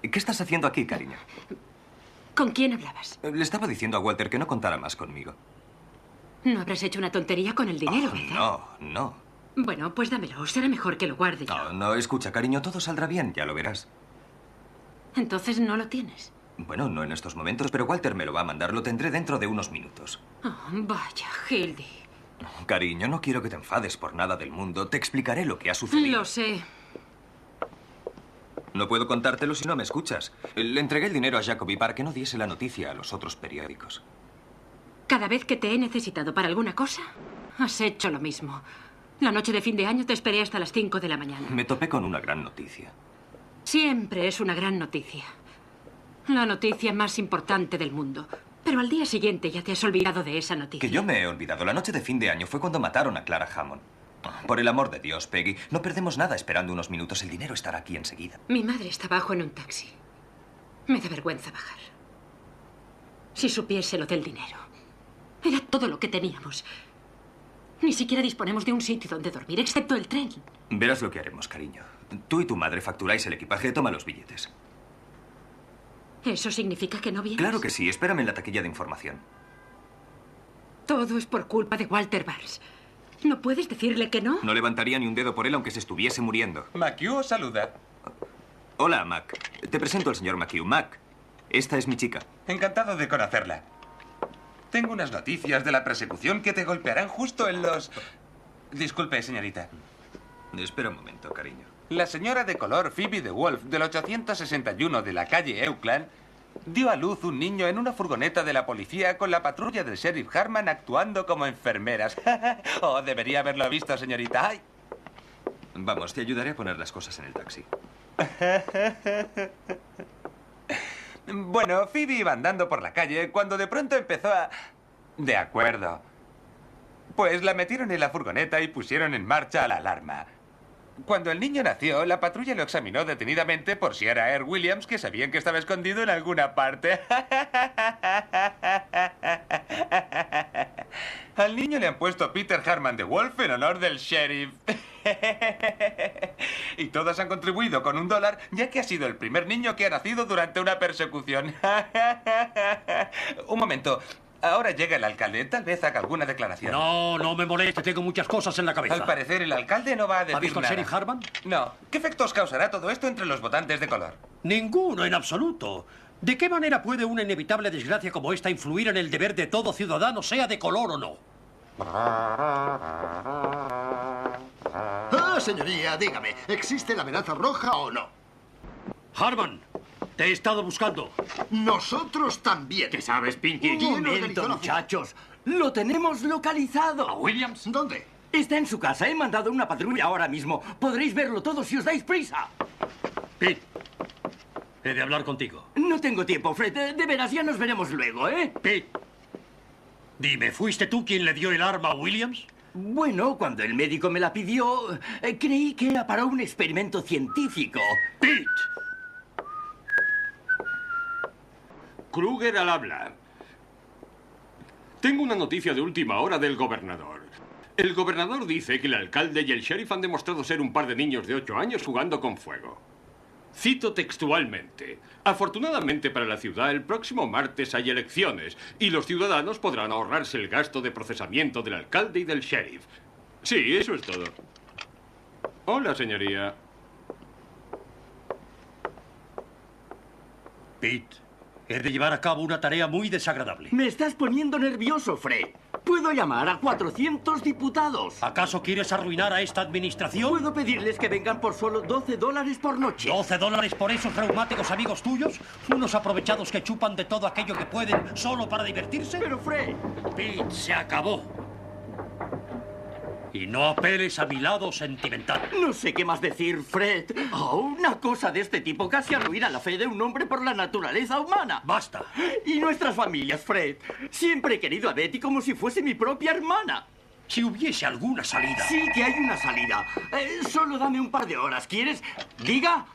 ¿Qué estás haciendo aquí, cariño? ¿Con quién hablabas? Le estaba diciendo a Walter que no contara más conmigo. No habrás hecho una tontería con el dinero, ¿verdad? No. Bueno, pues dámelo. Será mejor que lo guarde yo. No, escucha, cariño, todo saldrá bien, ya lo verás. Entonces no lo tienes. Bueno, no en estos momentos, pero Walter me lo va a mandar. Lo tendré dentro de unos minutos. Oh, vaya, Hildy. Cariño, no quiero que te enfades por nada del mundo. Te explicaré lo que ha sucedido. Lo sé. No puedo contártelo si no me escuchas. Le entregué el dinero a Jacoby para que no diese la noticia a los otros periódicos. Cada vez que te he necesitado para alguna cosa, has hecho lo mismo. La noche de fin de año te esperé hasta las 5 de la mañana. Me topé con una gran noticia. Siempre es una gran noticia. La noticia más importante del mundo. Pero al día siguiente ya te has olvidado de esa noticia. Que yo me he olvidado. La noche de fin de año fue cuando mataron a Clara Hammond. Por el amor de Dios, Peggy, no perdemos nada esperando unos minutos. El dinero estará aquí enseguida. Mi madre está abajo en un taxi. Me da vergüenza bajar. Si supiese lo del dinero. Era todo lo que teníamos. Ni siquiera disponemos de un sitio donde dormir, excepto el tren. Verás lo que haremos, cariño. Tú y tu madre facturáis el equipaje. Toma los billetes. ¿Eso significa que no vienes? Claro que sí. Espérame en la taquilla de información. Todo es por culpa de Walter Barnes. ¿No puedes decirle que no? No levantaría ni un dedo por él aunque se estuviese muriendo. McHugh os saluda. Hola, Mac. Te presento al señor McHugh. Mac, esta es mi chica. Encantado de conocerla. Tengo unas noticias de la persecución que te golpearán justo en los... Disculpe, señorita. Espera un momento, cariño. La señora de color Phoebe de Wolf, del 861 de la calle Euclan, dio a luz un niño en una furgoneta de la policía con la patrulla del sheriff Harman actuando como enfermeras. Oh, debería haberlo visto, señorita. ¡Ay! Vamos, te ayudaré a poner las cosas en el taxi. Bueno, Phoebe iba andando por la calle cuando de pronto empezó a... De acuerdo. Pues la metieron en la furgoneta y pusieron en marcha la alarma. Cuando el niño nació, la patrulla lo examinó detenidamente por si era Earl Williams, que sabían que estaba escondido en alguna parte. Al niño le han puesto Peter Harman de Wolf en honor del sheriff. Y todos han contribuido con $1, ya que ha sido el primer niño que ha nacido durante una persecución. Un momento. Ahora llega el alcalde. Tal vez haga alguna declaración. No me moleste. Tengo muchas cosas en la cabeza. Al parecer, el alcalde no va a decir ¿Ha visto al nada. sheriff Harman? No. ¿Qué efectos causará todo esto entre los votantes de color? Ninguno, en absoluto. ¿De qué manera puede una inevitable desgracia como esta influir en el deber de todo ciudadano, sea de color o no? Señoría, dígame, ¿existe la amenaza roja o no? Harman, te he estado buscando. Nosotros también. ¿Qué sabes, Pinky? ¿Quién Un organizó momento, la muchachos. Lo tenemos localizado. ¿A Williams? ¿Dónde? Está en su casa. He mandado una patrulla ahora mismo. Podréis verlo todo si os dais prisa. Pete, he de hablar contigo. No tengo tiempo, Fred. De veras, ya nos veremos luego, ¿eh? Pete, dime, ¿fuiste tú quien le dio el arma a Williams? Bueno, cuando el médico me la pidió, creí que era para un experimento científico. ¡Pete! Kruger al habla. Tengo una noticia de última hora del gobernador. El gobernador dice que el alcalde y el sheriff han demostrado ser un par de niños de 8 años jugando con fuego. Cito textualmente. Afortunadamente para la ciudad, el próximo martes hay elecciones y los ciudadanos podrán ahorrarse el gasto de procesamiento del alcalde y del sheriff. Sí, eso es todo. Hola, señoría. Pete, he de llevar a cabo una tarea muy desagradable. Me estás poniendo nervioso, Fred. Puedo llamar a 400 diputados. ¿Acaso quieres arruinar a esta administración? Puedo pedirles que vengan por solo $12 por noche. ¿$12 por esos reumáticos amigos tuyos? ¿Unos aprovechados que chupan de todo aquello que pueden solo para divertirse? Pero, Fred... Pete, se acabó. Y no apeles a mi lado sentimental. No sé qué más decir, Fred. Oh, una cosa de este tipo casi arruina la fe de un hombre por la naturaleza humana. ¡Basta! Y nuestras familias, Fred. Siempre he querido a Betty como si fuese mi propia hermana. Si hubiese alguna salida. Sí que hay una salida. Solo dame un par de horas, ¿quieres? Diga.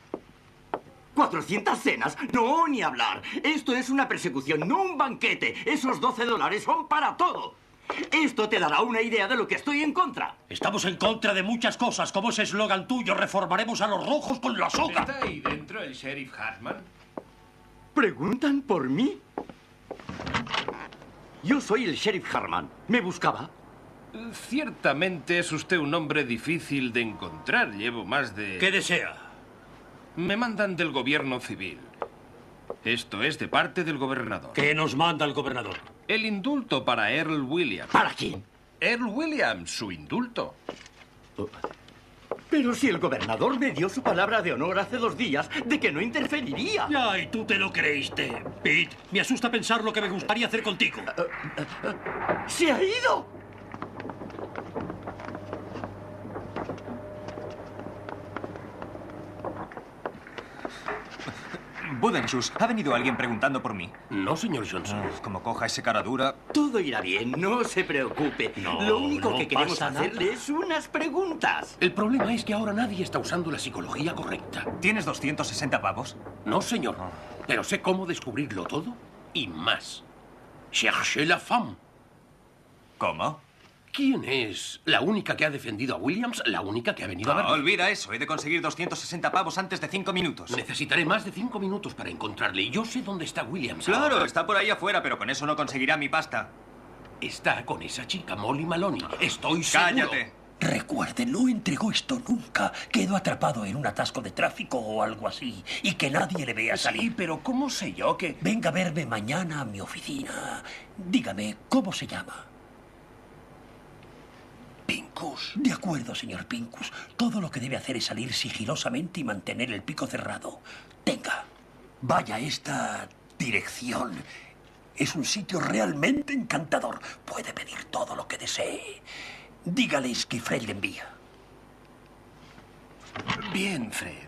400 cenas. No, ni hablar. Esto es una persecución, no un banquete. Esos $12 son para todo. Esto te dará una idea de lo que estoy en contra. Estamos en contra de muchas cosas, como ese eslogan tuyo, reformaremos a los rojos con la soga. ¿Está ahí dentro el sheriff Hartman? ¿Preguntan por mí? Yo soy el sheriff Hartman. ¿Me buscaba? Ciertamente es usted un hombre difícil de encontrar. Llevo más de... ¿Qué desea? Me mandan del gobierno civil. Esto es de parte del gobernador. ¿Qué nos manda el gobernador? El indulto para Earl Williams. ¿Para quién? Earl Williams, su indulto. Pero si el gobernador me dio su palabra de honor hace 2 días de que no interferiría. Ya, y tú te lo creíste. Pete, me asusta pensar lo que me gustaría hacer contigo. ¡Se ha ido! Budenshus, ¿ha venido alguien preguntando por mí? No, señor Johnson. Como coja ese cara dura... Todo irá bien, no se preocupe. Lo único que queremos hacerle es unas preguntas. El problema es que ahora nadie está usando la psicología correcta. ¿Tienes 260 pavos? No, señor. Pero sé cómo descubrirlo todo y más. Cherchez la femme. ¿Cómo? ¿Quién es la única que ha defendido a Williams? La única que ha venido a verlo. Olvida eso. He de conseguir 260 pavos antes de 5 minutos. Necesitaré más de 5 minutos para encontrarle. Y yo sé dónde está Williams. Claro, ahora. está por ahí afuera, pero con eso no conseguirá mi pasta. Está con esa chica, Molly Maloney. Estoy seguro. ¡Cállate! Recuerde, no entregó esto nunca. Quedó atrapado en un atasco de tráfico o algo así. Y que nadie le vea salir. Sí, pero ¿cómo sé yo que...? Venga a verme mañana a mi oficina. Dígame, ¿cómo se llama? Pincus. De acuerdo, señor Pincus. Todo lo que debe hacer es salir sigilosamente y mantener el pico cerrado. Tenga, vaya a esta dirección. Es un sitio realmente encantador. Puede pedir todo lo que desee. Dígales que Fred le envía. Bien, Fred.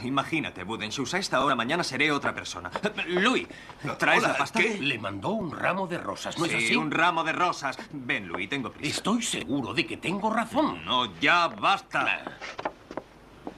Imagínate, Budenshus, a esta hora mañana seré otra persona. Louis, ¿traes Hola, la pasta? ¿qué? Le mandó un ramo de rosas, ¿no es Sí, así? un ramo de rosas. Ven, Louis, tengo prisa. Estoy seguro de que tengo razón. No, ya basta.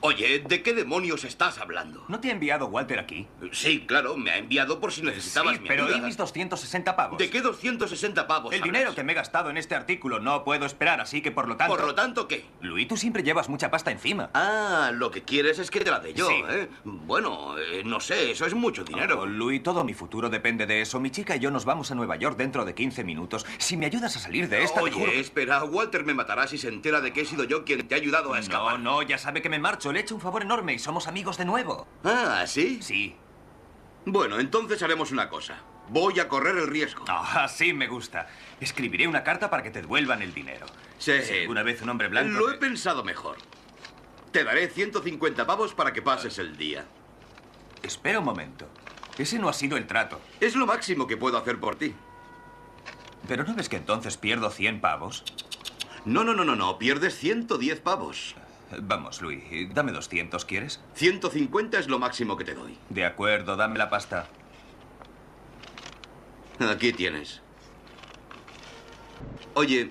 Oye, ¿de qué demonios estás hablando? ¿No te ha enviado Walter aquí? Sí, claro, me ha enviado por si necesitabas Sí, mi pero ayuda. ¿y mis 260 pavos? ¿De qué 260 pavos? El dinero que me he gastado en este artículo no puedo esperar, así que por lo tanto... ¿Por lo tanto qué? Louis, tú siempre llevas mucha pasta encima. Ah, lo que quieres es que te la dé yo, Sí. ¿eh? Bueno, no sé, eso es mucho dinero. Oh, Louis, todo mi futuro depende de eso. Mi chica y yo nos vamos a Nueva York dentro de 15 minutos. Si me ayudas a salir de esta... te juro- Oye, espera, Walter me matará si se entera de que he sido yo quien te ha ayudado a escapar. No, ya sabe que me marcho. Le he hecho un favor enorme y somos amigos de nuevo. Ah, ¿sí? Sí. Bueno, entonces haremos una cosa. Voy a correr el riesgo. Así me gusta. Escribiré una carta para que te devuelvan el dinero. Sí. Si alguna vez un hombre blanco... Lo he pensado mejor. Te daré 150 pavos para que pases el día. Espera un momento. Ese no ha sido el trato. Es lo máximo que puedo hacer por ti. ¿Pero no ves que entonces pierdo 100 pavos? No. Pierdes 110 pavos. Vamos, Louis, dame 200, ¿quieres? 150 es lo máximo que te doy. De acuerdo, dame la pasta. Aquí tienes. Oye,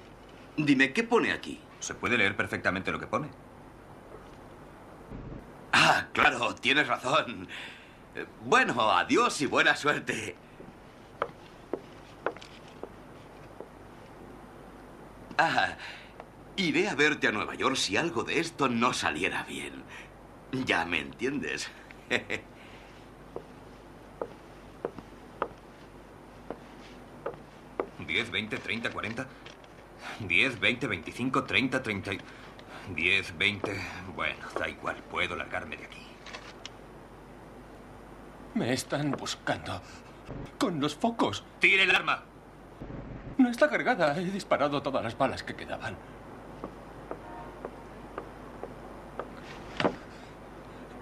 dime, ¿qué pone aquí? Se puede leer perfectamente lo que pone. Ah, claro, tienes razón. Bueno, adiós y buena suerte. Iré a verte a Nueva York si algo de esto no saliera bien. Ya me entiendes. 10, 20, 30, 40... 10, 20, 25, 30, 30... 10, 20... Bueno, da igual, puedo largarme de aquí. Me están buscando. Con los focos. ¡Tire el arma! No está cargada. He disparado todas las balas que quedaban.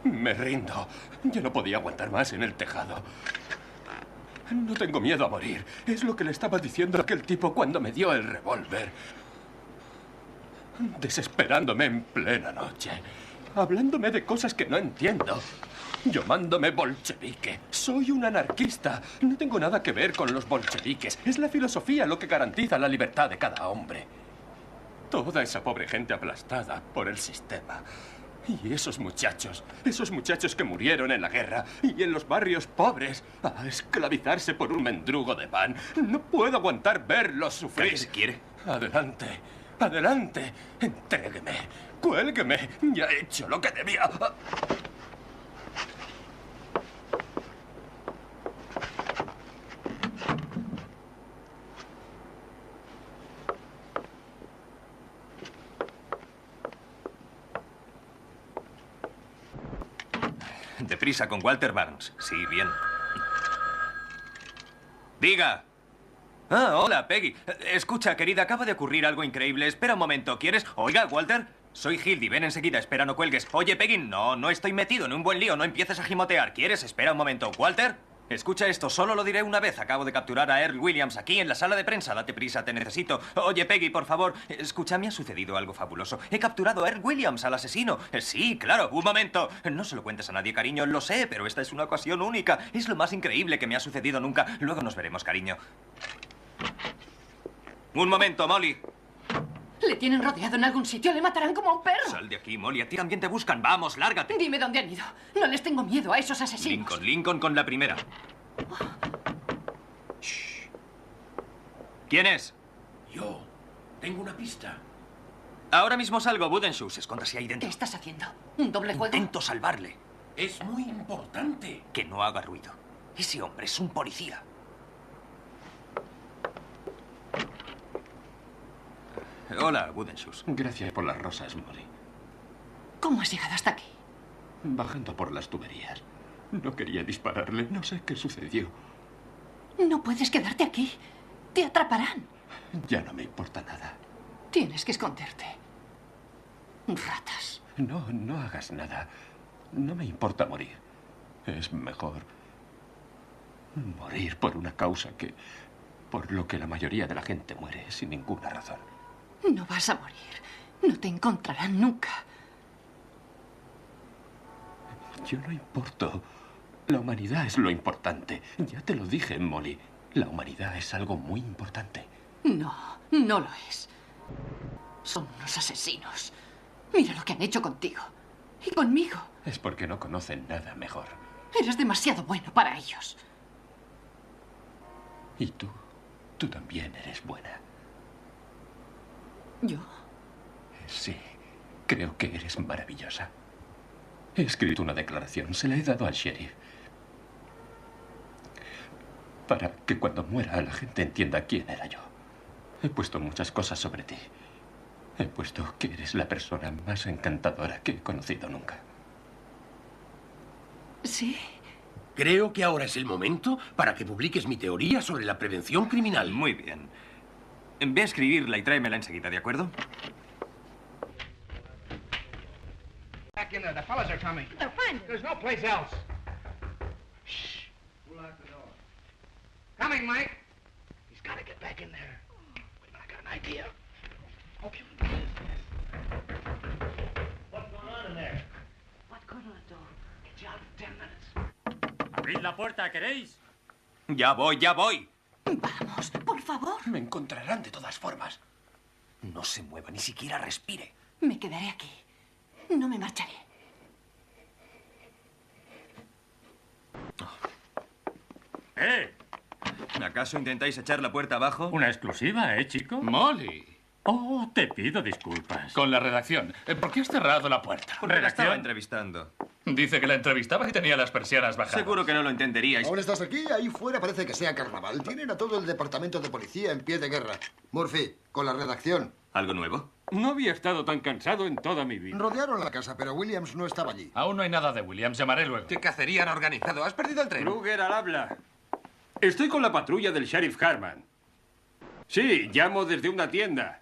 Me rindo. Ya no podía aguantar más en el tejado. No tengo miedo a morir. Es lo que le estaba diciendo aquel tipo cuando me dio el revólver. Desesperándome en plena noche. Hablándome de cosas que no entiendo. Llamándome bolchevique. Soy un anarquista. No tengo nada que ver con los bolcheviques. Es la filosofía lo que garantiza la libertad de cada hombre. Toda esa pobre gente aplastada por el sistema. Y esos muchachos que murieron en la guerra y en los barrios pobres a esclavizarse por un mendrugo de pan. No puedo aguantar verlos sufrir. ¿Qué se quiere? Adelante, adelante. Entrégueme, cuélgueme. Ya he hecho lo que debía. Deprisa con Walter Barnes. Sí, bien. Diga. Ah, hola, Peggy. Escucha, querida, acaba de ocurrir algo increíble. Espera un momento, ¿quieres? Oiga, Walter. Soy Hildy, ven enseguida, espera, no cuelgues. Oye, Peggy, no estoy metido en un buen lío, no empieces a gimotear. ¿Quieres? Espera un momento. Walter, escucha esto, solo lo diré una vez. Acabo de capturar a Earl Williams aquí en la sala de prensa. Date prisa, te necesito. Oye, Peggy, por favor, escucha, me ha sucedido algo fabuloso. He capturado a Earl Williams, al asesino. Sí, claro, un momento. No se lo cuentes a nadie, cariño, lo sé, pero esta es una ocasión única. Es lo más increíble que me ha sucedido nunca. Luego nos veremos, cariño. Un momento, Molly. Le tienen rodeado en algún sitio. Le matarán como a un perro. Sal de aquí, Molly. A ti también te buscan. Vamos, lárgate. Dime dónde han ido. No les tengo miedo a esos asesinos. Lincoln con la primera. Shh. ¿Quién es? Yo. Tengo una pista. Ahora mismo salgo, Budenshoes. Escóndase ahí dentro. ¿Qué estás haciendo? ¿Un doble juego? Intento salvarle. Es muy importante. Que no haga ruido. Ese hombre es un policía. Hola, Budenshoes. Gracias por las rosas, Molly. ¿Cómo has llegado hasta aquí? Bajando por las tuberías. No quería dispararle. No sé qué sucedió. No puedes quedarte aquí. Te atraparán. Ya no me importa nada. Tienes que esconderte. Ratas. No hagas nada. No me importa morir. Es mejor morir por una causa que por lo que la mayoría de la gente muere sin ninguna razón. No vas a morir. No te encontrarán nunca. Yo no importo. La humanidad es lo importante. Ya te lo dije, Molly. La humanidad es algo muy importante. No lo es. Son unos asesinos. Mira lo que han hecho contigo. Y conmigo. Es porque no conocen nada mejor. Eres demasiado bueno para ellos. Y tú también eres buena. ¿Yo? Sí, creo que eres maravillosa. He escrito una declaración, se la he dado al sheriff. Para que cuando muera la gente entienda quién era yo. He puesto muchas cosas sobre ti. He puesto que eres la persona más encantadora que he conocido nunca. ¿Sí? Creo que ahora es el momento para que publiques mi teoría sobre la prevención criminal. Muy bien. Ve a escribirla y tráemela enseguida, ¿de acuerdo? Back in there. The fellas are coming. They're fine. There's no place else. Shh. Who locked the door? Coming, Mike. He's got to get back in there. Wait a minute, I got an idea. Okay. What's going on in there? What's going on, door? Get you out in 10 minutes. ¡Abrid la puerta, queréis! Ya voy, ya voy. Vamos, por favor. Me encontrarán de todas formas. No se mueva, ni siquiera respire. Me quedaré aquí. No me marcharé. ¿Acaso intentáis echar la puerta abajo? Una exclusiva, chico? Molly. Te pido disculpas. Con la redacción. ¿Por qué has cerrado la puerta? Porque la estaba entrevistando. Dice que la entrevistaba y tenía las persianas bajadas. Seguro que no lo entenderíais. Ahora estás aquí, ahí fuera parece que sea carnaval. Tienen a todo el departamento de policía en pie de guerra. Murphy, con la redacción. ¿Algo nuevo? No había estado tan cansado en toda mi vida. Rodearon la casa, pero Williams no estaba allí. Aún no hay nada de Williams. Llamaré luego. ¿Qué cacería han organizado? ¿Has perdido el tren? Kruger al habla. Estoy con la patrulla del sheriff Harman. Sí, llamo desde una tienda.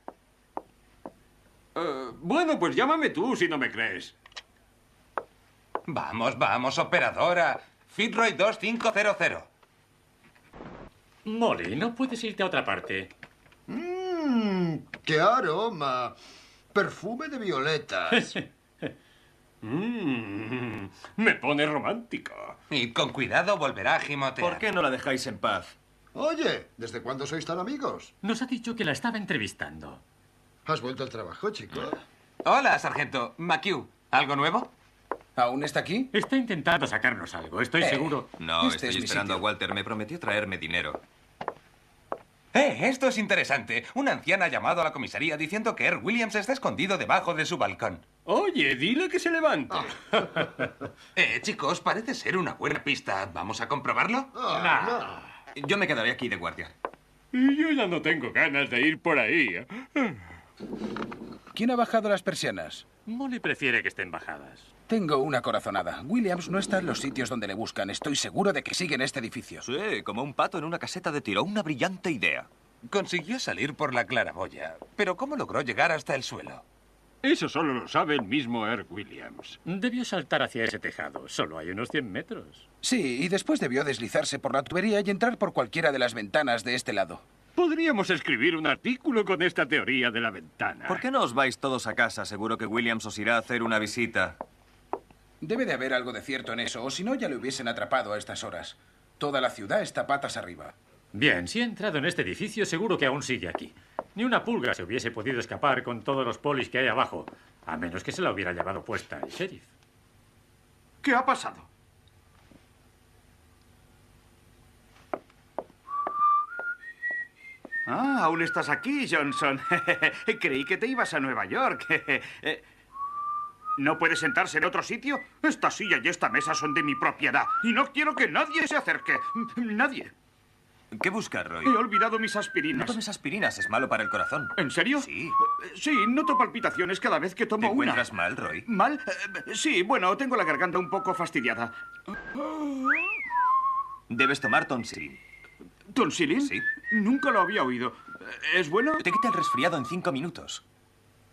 Bueno, pues llámame tú si no me crees. Vamos, vamos, operadora. Fitzroy 2500. Molly, no puedes irte a otra parte. ¡Qué aroma! Perfume de violetas. Me pone romántico. Y con cuidado volverá a gimotear. ¿Por qué no la dejáis en paz? Oye, ¿desde cuándo sois tan amigos? Nos ha dicho que la estaba entrevistando. ¿Has vuelto al trabajo, chico? Hola, sargento. McHugh, ¿algo nuevo? ¿Aún está aquí? Está intentando sacarnos algo, estoy seguro. No, Este estoy es mi esperando a sitio. Walter. Me prometió traerme dinero. Esto es interesante. Una anciana ha llamado a la comisaría diciendo que Earl Williams está escondido debajo de su balcón. Oye, dile que se levante. Chicos, parece ser una buena pista. ¿Vamos a comprobarlo? Yo me quedaré aquí de guardia. Y yo ya no tengo ganas de ir por ahí. ¿Quién ha bajado las persianas? Molly prefiere que estén bajadas. Tengo una corazonada. Williams no está en los sitios donde le buscan. Estoy seguro de que sigue en este edificio. Sí, como un pato en una caseta de tiro. Una brillante idea. Consiguió salir por la claraboya. Pero ¿cómo logró llegar hasta el suelo? Eso solo lo sabe el mismo Earl Williams. Debió saltar hacia ese tejado. Solo hay unos 100 metros. Sí, y después debió deslizarse por la tubería y entrar por cualquiera de las ventanas de este lado. Podríamos escribir un artículo con esta teoría de la ventana. ¿Por qué no os vais todos a casa? Seguro que Williams os irá a hacer una visita. Debe de haber algo de cierto en eso, o si no ya le hubiesen atrapado a estas horas. Toda la ciudad está patas arriba. Bien, si ha entrado en este edificio, seguro que aún sigue aquí. Ni una pulga se hubiese podido escapar con todos los polis que hay abajo, a menos que se la hubiera llevado puesta el sheriff. ¿Qué ha pasado? Ah, aún estás aquí, Johnson. Creí que te ibas a Nueva York. ¿No puede sentarse en otro sitio? Esta silla y esta mesa son de mi propiedad y no quiero que nadie se acerque. Nadie. ¿Qué buscas, Roy? He olvidado mis aspirinas. No tomes aspirinas, es malo para el corazón. ¿En serio? Sí. Sí, noto palpitaciones cada vez que tomo ¿Te una. encuentras mal, Roy? ¿Mal? Sí, bueno, tengo la garganta un poco fastidiada. Debes tomar Tonsilin. ¿Tonsilin? Sí. Nunca lo había oído. ¿Es bueno? Te quita el resfriado en 5 minutos.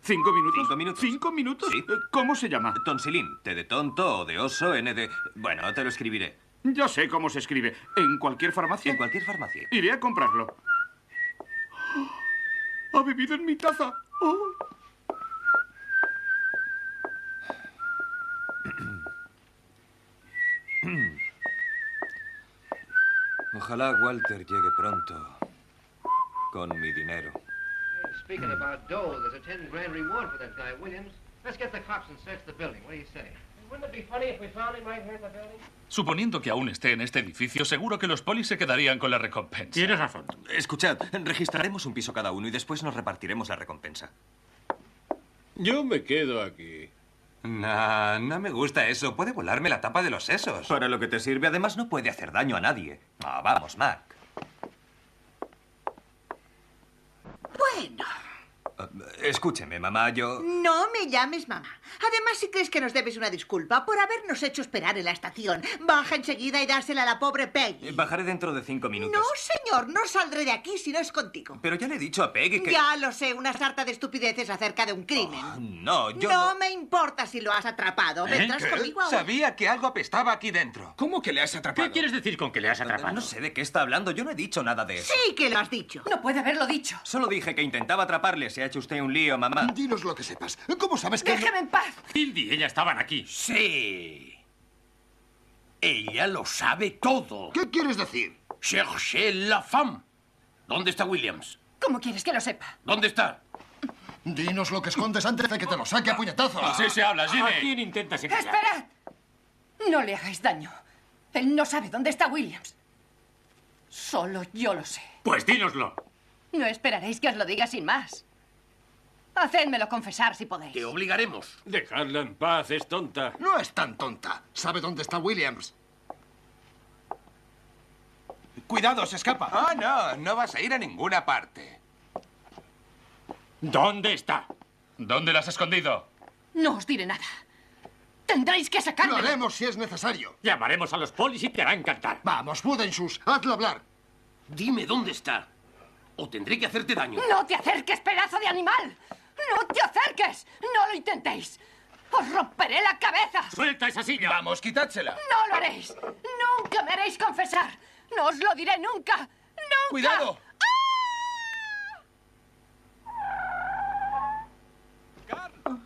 ¿5 minutos? 5 minutos. ¿5 minutos? Sí. ¿Cómo se llama? Tonsilin. T de tonto o de oso, N de... Bueno, te lo escribiré. Ya sé cómo se escribe. ¿En cualquier farmacia? En cualquier farmacia. Iré a comprarlo. ¡Ha bebido en mi taza! ¡Oh! Ojalá Walter llegue pronto con mi dinero. Speaking about dough, there's a 10 grand reward for that guy, Williams. Let's get the cops and search the building. What do you say? Wouldn't it be funny if we found him right here in the building? Suponiendo que aún esté en este edificio, seguro que los polis se quedarían con la recompensa. Tienes razón. Escuchad, registraremos un piso cada uno y después nos repartiremos la recompensa. Yo me quedo aquí. No, no me gusta eso. Puede volarme la tapa de los sesos. Para lo que te sirve, además no puede hacer daño a nadie. Ah, vamos, Mac. Bueno. Escúcheme, mamá, yo... No me llames mamá. Además, si crees que nos debes una disculpa por habernos hecho esperar en la estación, baja enseguida y dásela a la pobre Peggy. Bajaré dentro de 5 minutos. No, señor, no saldré de aquí si no es contigo. Pero ya le he dicho a Peggy que... Ya lo sé, una sarta de estupideces acerca de un crimen. No, yo No me importa si lo has atrapado. Vendrás conmigo ahora. Sabía que algo apestaba aquí dentro. ¿Cómo que le has atrapado? ¿Qué quieres decir con que le has atrapado? No sé de qué está hablando. Yo no he dicho nada de eso. Sí que lo has dicho. No puede haberlo dicho. Solo dije que intentaba atraparle. Se ha hecho usted un lío, mamá. Dinos lo que sepas. ¿Cómo sabes que...? Déjeme en paz. Hildy, ella estaban aquí. Sí. Ella lo sabe todo. ¿Qué quieres decir? Cherchez la femme. ¿Dónde está Williams? ¿Cómo quieres que lo sepa? ¿Dónde está? Dinos lo que escondes antes de que te lo saque a puñetazos. Así se habla, Jimmy. ¿A quién intentas engañar? ¡Esperad! No le hagáis daño. Él no sabe dónde está Williams. Solo yo lo sé. Pues dínoslo. No esperaréis que os lo diga sin más. Hacédmelo confesar si podéis. Te obligaremos. Dejadla en paz, es tonta. No es tan tonta. ¿Sabe dónde está Williams? Cuidado, se escapa. Ah, no, no vas a ir a ninguna parte. ¿Dónde está? ¿Dónde la has escondido? No os diré nada. Tendréis que Lo sacarme. haremos si es necesario. Llamaremos a los polis y te harán cantar. Vamos, Budenshus, hazlo hablar. Dime dónde está. O tendré que hacerte daño. ¡No te acerques, pedazo de animal! ¡No te acerques! ¡No lo intentéis! ¡Os romperé la cabeza! ¡Suelta esa silla! Vamos, quitádsela. ¡No lo haréis! ¡Nunca me haréis confesar! ¡No os lo diré nunca! ¡Nunca! ¡Cuidado!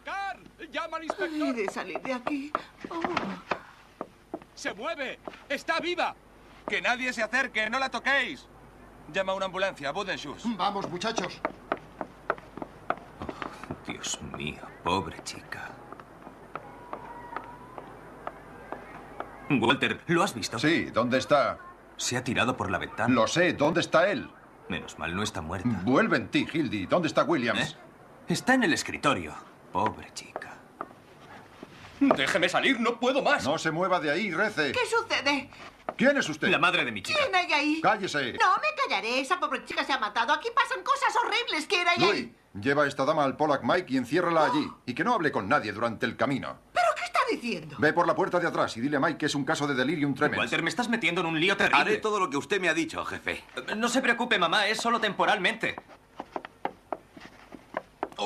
¡Car! ¡Llama al He inspector! de salir de aquí. Oh. ¡Se mueve! ¡Está viva! Que nadie se acerque, no la toquéis. Llama a una ambulancia, Budenshus. Vamos, muchachos. Dios mío, pobre chica. Walter, ¿lo has visto? Sí, ¿dónde está? Se ha tirado por la ventana. Lo sé, ¿dónde está él? Menos mal, no está muerta. Vuelve en ti, Hildy. ¿Dónde está Williams? Está en el escritorio. Pobre chica. ¡Déjeme salir! ¡No puedo más! No se mueva de ahí, rece. ¿Qué sucede? ¿Quién es usted? La madre de mi chica. ¿Quién hay ahí? Cállese. No me callaré. Esa pobre chica se ha matado. Aquí pasan cosas horribles. ¿Quién hay ahí? Louis, lleva a esta dama al Pollack Mike y enciérrala allí. Y que no hable con nadie durante el camino. ¿Pero qué está diciendo? Ve por la puerta de atrás y dile a Mike que es un caso de delirium tremens. Walter, me estás metiendo en un lío terrible. Haré todo lo que usted me ha dicho, jefe. No se preocupe, mamá. Es solo temporalmente.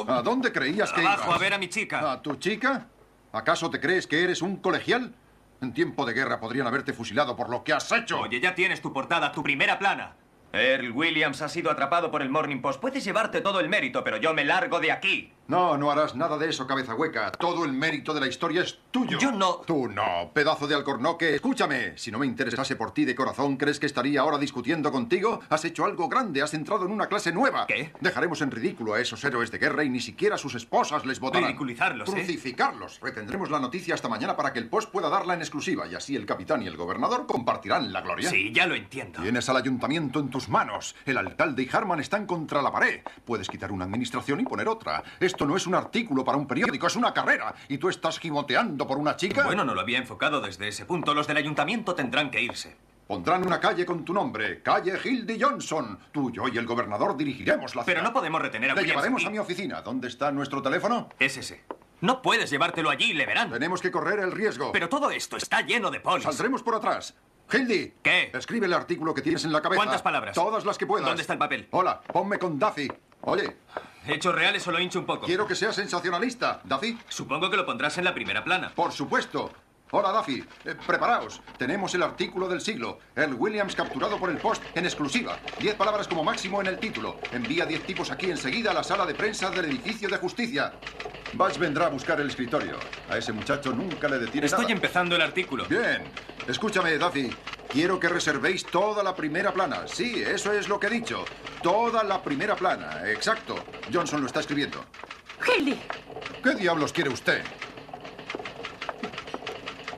¿A dónde creías que ibas? Abajo, a ver a mi chica. ¿A tu chica? ¿Acaso te crees que eres un colegial? En tiempo de guerra podrían haberte fusilado por lo que has hecho. Oye, ya tienes tu portada, tu primera plana. Earl Williams ha sido atrapado por el Morning Post. Puedes llevarte todo el mérito, pero yo me largo de aquí. No, no harás nada de eso, cabeza hueca. Todo el mérito de la historia es tuyo. Yo no. Tú no, pedazo de alcornoque. Escúchame, si no me interesase por ti de corazón, ¿crees que estaría ahora discutiendo contigo? Has hecho algo grande, has entrado en una clase nueva. ¿Qué? Dejaremos en ridículo a esos héroes de guerra y ni siquiera sus esposas les votarán. Ridiculizarlos, ¿eh? Crucificarlos. Retendremos la noticia hasta mañana para que el Post pueda darla en exclusiva y así el capitán y el gobernador compartirán la gloria. Sí, ya lo entiendo. Tienes al ayuntamiento en tus manos. El alcalde y Harman están contra la pared. Puedes quitar una administración y poner otra. Esto no es un artículo para un periódico, es una carrera. ¿Y tú estás gimoteando por una chica? Bueno, no lo había enfocado desde ese punto. Los del ayuntamiento tendrán que irse. Pondrán una calle con tu nombre, calle Hildy Johnson. Tú, yo y el gobernador dirigiremos la ciudad. Pero no podemos retener a Te Williams llevaremos aquí. a mi oficina. ¿Dónde está nuestro teléfono? Es ese. No puedes llevártelo allí, le verán. Tenemos que correr el riesgo. Pero todo esto está lleno de polis. Saldremos por atrás. Hildy. ¿Qué? Escribe el artículo que tienes en la cabeza. ¿Cuántas palabras? Todas las que puedas. ¿Dónde está el papel? Hola, ponme con Duffy. Oye. ¿Hechos reales o lo hincho un poco? Quiero que seas sensacionalista. ¿Duffy? Supongo que lo pondrás en la primera plana. Por supuesto. Hola, Duffy. Preparaos. Tenemos el artículo del siglo. Earl Williams capturado por el Post en exclusiva. 10 palabras como máximo en el título. Envía 10 tipos aquí enseguida a la sala de prensa del edificio de justicia. Batch vendrá a buscar el escritorio. A ese muchacho nunca le detiene Estoy nada. empezando el artículo. Bien. Escúchame, Duffy. Quiero que reservéis toda la primera plana. Sí, eso es lo que he dicho. Toda la primera plana. Exacto. Johnson lo está escribiendo. Hildy. ¿Qué diablos quiere usted?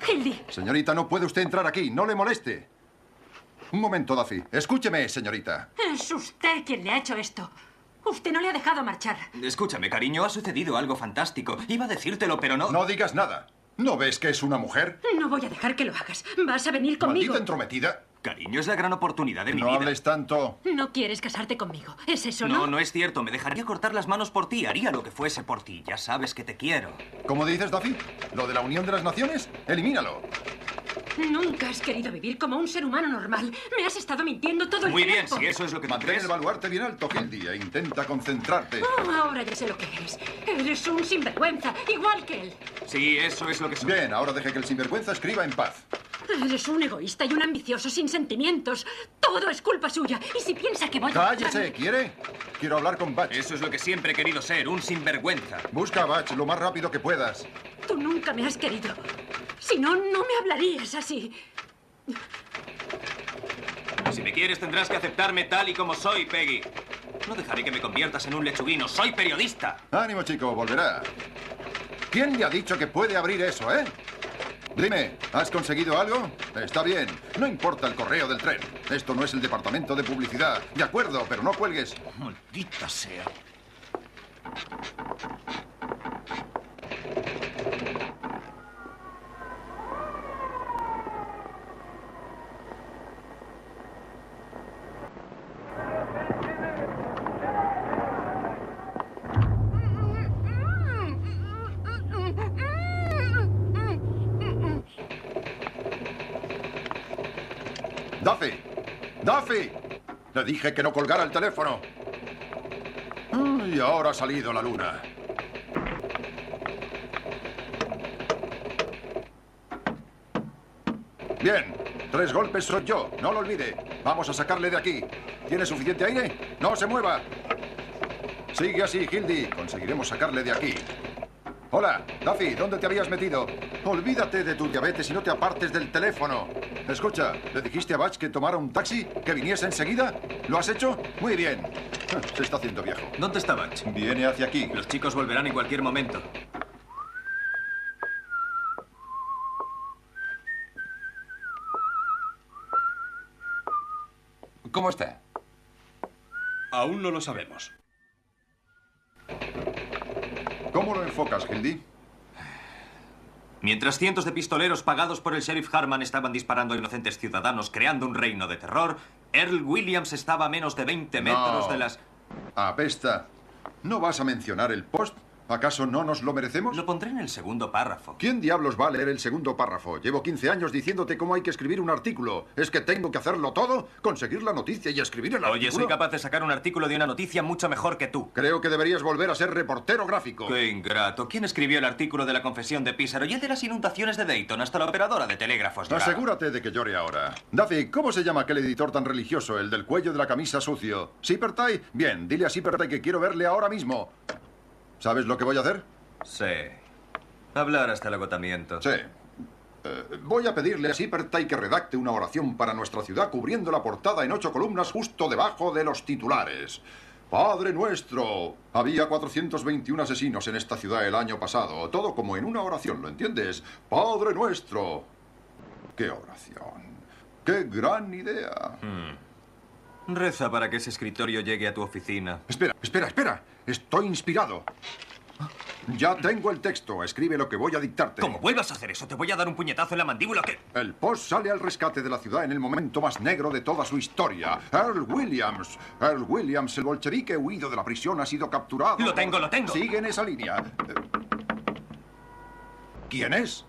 Hildy. Señorita, no puede usted entrar aquí. No le moleste. Un momento, Duffy. Escúcheme, señorita. Es usted quien le ha hecho esto. Usted no le ha dejado marchar. Escúchame, cariño, ha sucedido algo fantástico. Iba a decírtelo, pero no... No digas nada. ¿No ves que es una mujer? No voy a dejar que lo hagas. Vas a venir conmigo. Maldita entrometida. Cariño, es la gran oportunidad de mi No vida. hables tanto. No quieres casarte conmigo. ¿Es eso, No, no? no es cierto. Me dejaría cortar las manos por ti. Haría lo que fuese por ti. Ya sabes que te quiero. ¿Cómo dices, Duffy? ¿Lo de la Unión de las Naciones? Elimínalo. Nunca has querido vivir como un ser humano normal. Me has estado mintiendo todo el Muy bien, tiempo. si eso es lo que tú Mantén crees. el baluarte bien alto, Hildy, e intenta concentrarte. Oh, ahora ya sé lo que eres. Eres un sinvergüenza, igual que él. Sí, eso es lo que soy. Bien, ahora deje que el sinvergüenza escriba en paz. Eres un egoísta y un ambicioso sin sentimientos. Todo es culpa suya. Y si piensa que voy a... ¡Cállese! ¿Quiere? Quiero hablar con Batch. Eso es lo que siempre he querido ser, un sinvergüenza. Busca a Batch lo más rápido que puedas. Tú nunca me has querido. Si no, no me hablarías así. Si me quieres, tendrás que aceptarme tal y como soy, Peggy. No dejaré que me conviertas en un lechuguino. ¡Soy periodista! Ánimo, chico, volverá. ¿Quién le ha dicho que puede abrir eso, eh? Dime, ¿has conseguido algo? Está bien. No importa el correo del tren. Esto no es el departamento de publicidad. De acuerdo, pero no cuelgues. Maldita sea. ¡Duffy! ¡Duffy! Le dije que no colgara el teléfono. Y ahora ha salido la luna. Bien, 3 golpes soy yo, no lo olvide. Vamos a sacarle de aquí. ¿Tiene suficiente aire? ¡No se mueva! Sigue así, Hildy. Conseguiremos sacarle de aquí. Hola, Duffy, ¿dónde te habías metido? Olvídate de tu diabetes y no te apartes del teléfono. Escucha, ¿le dijiste a Batch que tomara un taxi? ¿Que viniese enseguida? ¿Lo has hecho? Muy bien. Se está haciendo viejo. ¿Dónde está Batch? Viene hacia aquí. Los chicos volverán en cualquier momento. ¿Cómo está? Aún no lo sabemos. ¿Cómo lo enfocas, Hildy? Mientras cientos de pistoleros pagados por el sheriff Harman estaban disparando a inocentes ciudadanos creando un reino de terror, Earl Williams estaba a menos de 20 metros de las... Apesta. ¿No vas a mencionar el post? ¿Acaso no nos lo merecemos? Lo pondré en el segundo párrafo. ¿Quién diablos va a leer el segundo párrafo? Llevo 15 años diciéndote cómo hay que escribir un artículo. ¿Es que tengo que hacerlo todo? ¿Conseguir la noticia y escribir el artículo? Oye, soy capaz de sacar un artículo de una noticia mucho mejor que tú. Creo que deberías volver a ser reportero gráfico. Qué ingrato. ¿Quién escribió el artículo de la confesión de Písaro y el de las inundaciones de Dayton? Hasta la operadora de telégrafos lloraba. Asegúrate de que llore ahora. Duffy, ¿cómo se llama aquel editor tan religioso, el del cuello de la camisa sucio? ¿Sippertay? Bien, dile a Sippertay que quiero verle ahora mismo. ¿Sabes lo que voy a hacer? Sí. Hablar hasta el agotamiento. Sí. Voy a pedirle a Sippertay que redacte una oración para nuestra ciudad cubriendo la portada en 8 columnas justo debajo de los titulares. Padre nuestro, había 421 asesinos en esta ciudad el año pasado. Todo como en una oración, ¿lo entiendes? Padre nuestro. ¡Qué oración! ¡Qué gran idea! Reza para que ese escritorio llegue a tu oficina. Espera, espera, espera. Estoy inspirado. Ya tengo el texto. Escribe lo que voy a dictarte. Como vuelvas a hacer eso, te voy a dar un puñetazo en la mandíbula que... El Post sale al rescate de la ciudad en el momento más negro de toda su historia. Earl Williams. Earl Williams, el bolchevique huido de la prisión, ha sido capturado. Lo tengo, lo tengo. Sigue en esa línea. ¿Quién es?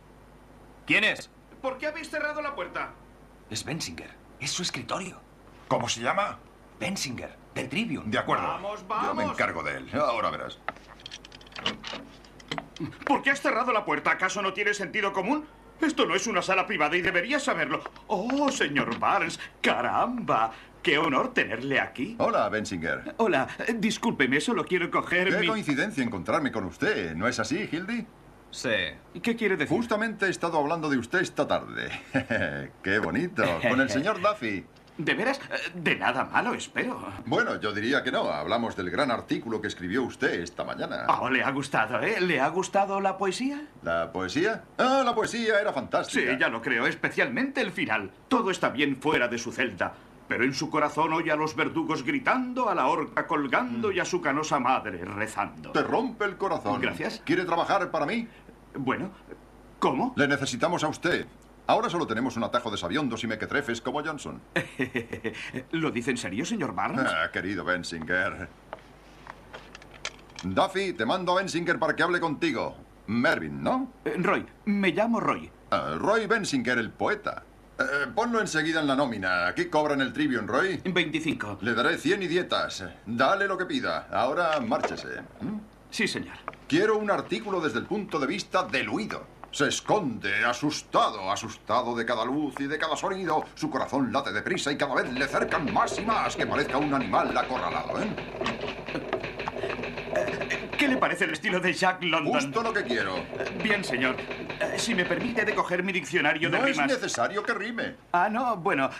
¿Quién es? ¿Por qué habéis cerrado la puerta? Es Bensinger. Es su escritorio. ¿Cómo se llama? Bensinger, del Tribune. De acuerdo. Vamos, Yo me encargo de él. Ahora verás. ¿Por qué has cerrado la puerta? ¿Acaso no tiene sentido común? Esto no es una sala privada y deberías saberlo. Oh, señor Barnes, caramba. Qué honor tenerle aquí. Hola, Bensinger. Hola, discúlpeme, solo quiero coger Qué coincidencia encontrarme con usted. ¿No es así, Hildy? Sí. ¿Qué quiere decir? Justamente he estado hablando de usted esta tarde. Qué bonito. Con el señor Duffy. ¿De veras? De nada malo, espero. Bueno, yo diría que no. Hablamos del gran artículo que escribió usted esta mañana. Oh, le ha gustado, ¿eh? ¿Le ha gustado la poesía? ¿La poesía? Ah, la poesía era fantástica. Sí, ya lo creo, especialmente el final. Todo está bien fuera de su celda, pero en su corazón oye a los verdugos gritando, a la horca colgando y a su canosa madre rezando. Te rompe el corazón. Gracias. ¿Quiere trabajar para mí? Bueno, ¿cómo? Le necesitamos a usted. Ahora solo tenemos un atajo de sabiondos y mequetrefes como Johnson. ¿Lo dice en serio, señor Barnes? Ah, querido Bensinger. Duffy, te mando a Bensinger para que hable contigo. Mervyn, ¿no? Roy, me llamo Roy. Roy Bensinger, el poeta. Ponlo enseguida en la nómina. ¿Qué cobra en el Tribune, Roy? 25. Le daré 100 y dietas. Dale lo que pida. Ahora márchese. Sí, señor. Quiero un artículo desde el punto de vista del huido. Se esconde, asustado, asustado de cada luz y de cada sonido. Su corazón late deprisa y cada vez le cercan más y más, que parezca un animal acorralado, ¿eh? ¿Qué le parece el estilo de Jack London? Justo lo que quiero. Bien, señor. Si me permite de coger mi diccionario de rimas... No rimas... es necesario que rime. Ah, no, bueno,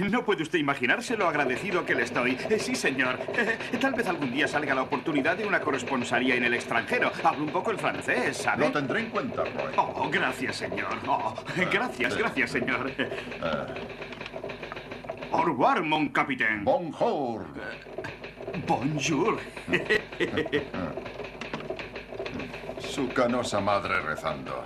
no puede usted imaginarse lo agradecido que le estoy. Sí, señor. Tal vez algún día salga la oportunidad de una corresponsalía en el extranjero. Hablo un poco el francés, ¿sabe? Lo tendré en cuenta, Roy. Oh, gracias, señor. Oh, gracias, señor. Au revoir, mon capitaine. Bonjour. Bonjour. Su canosa madre rezando.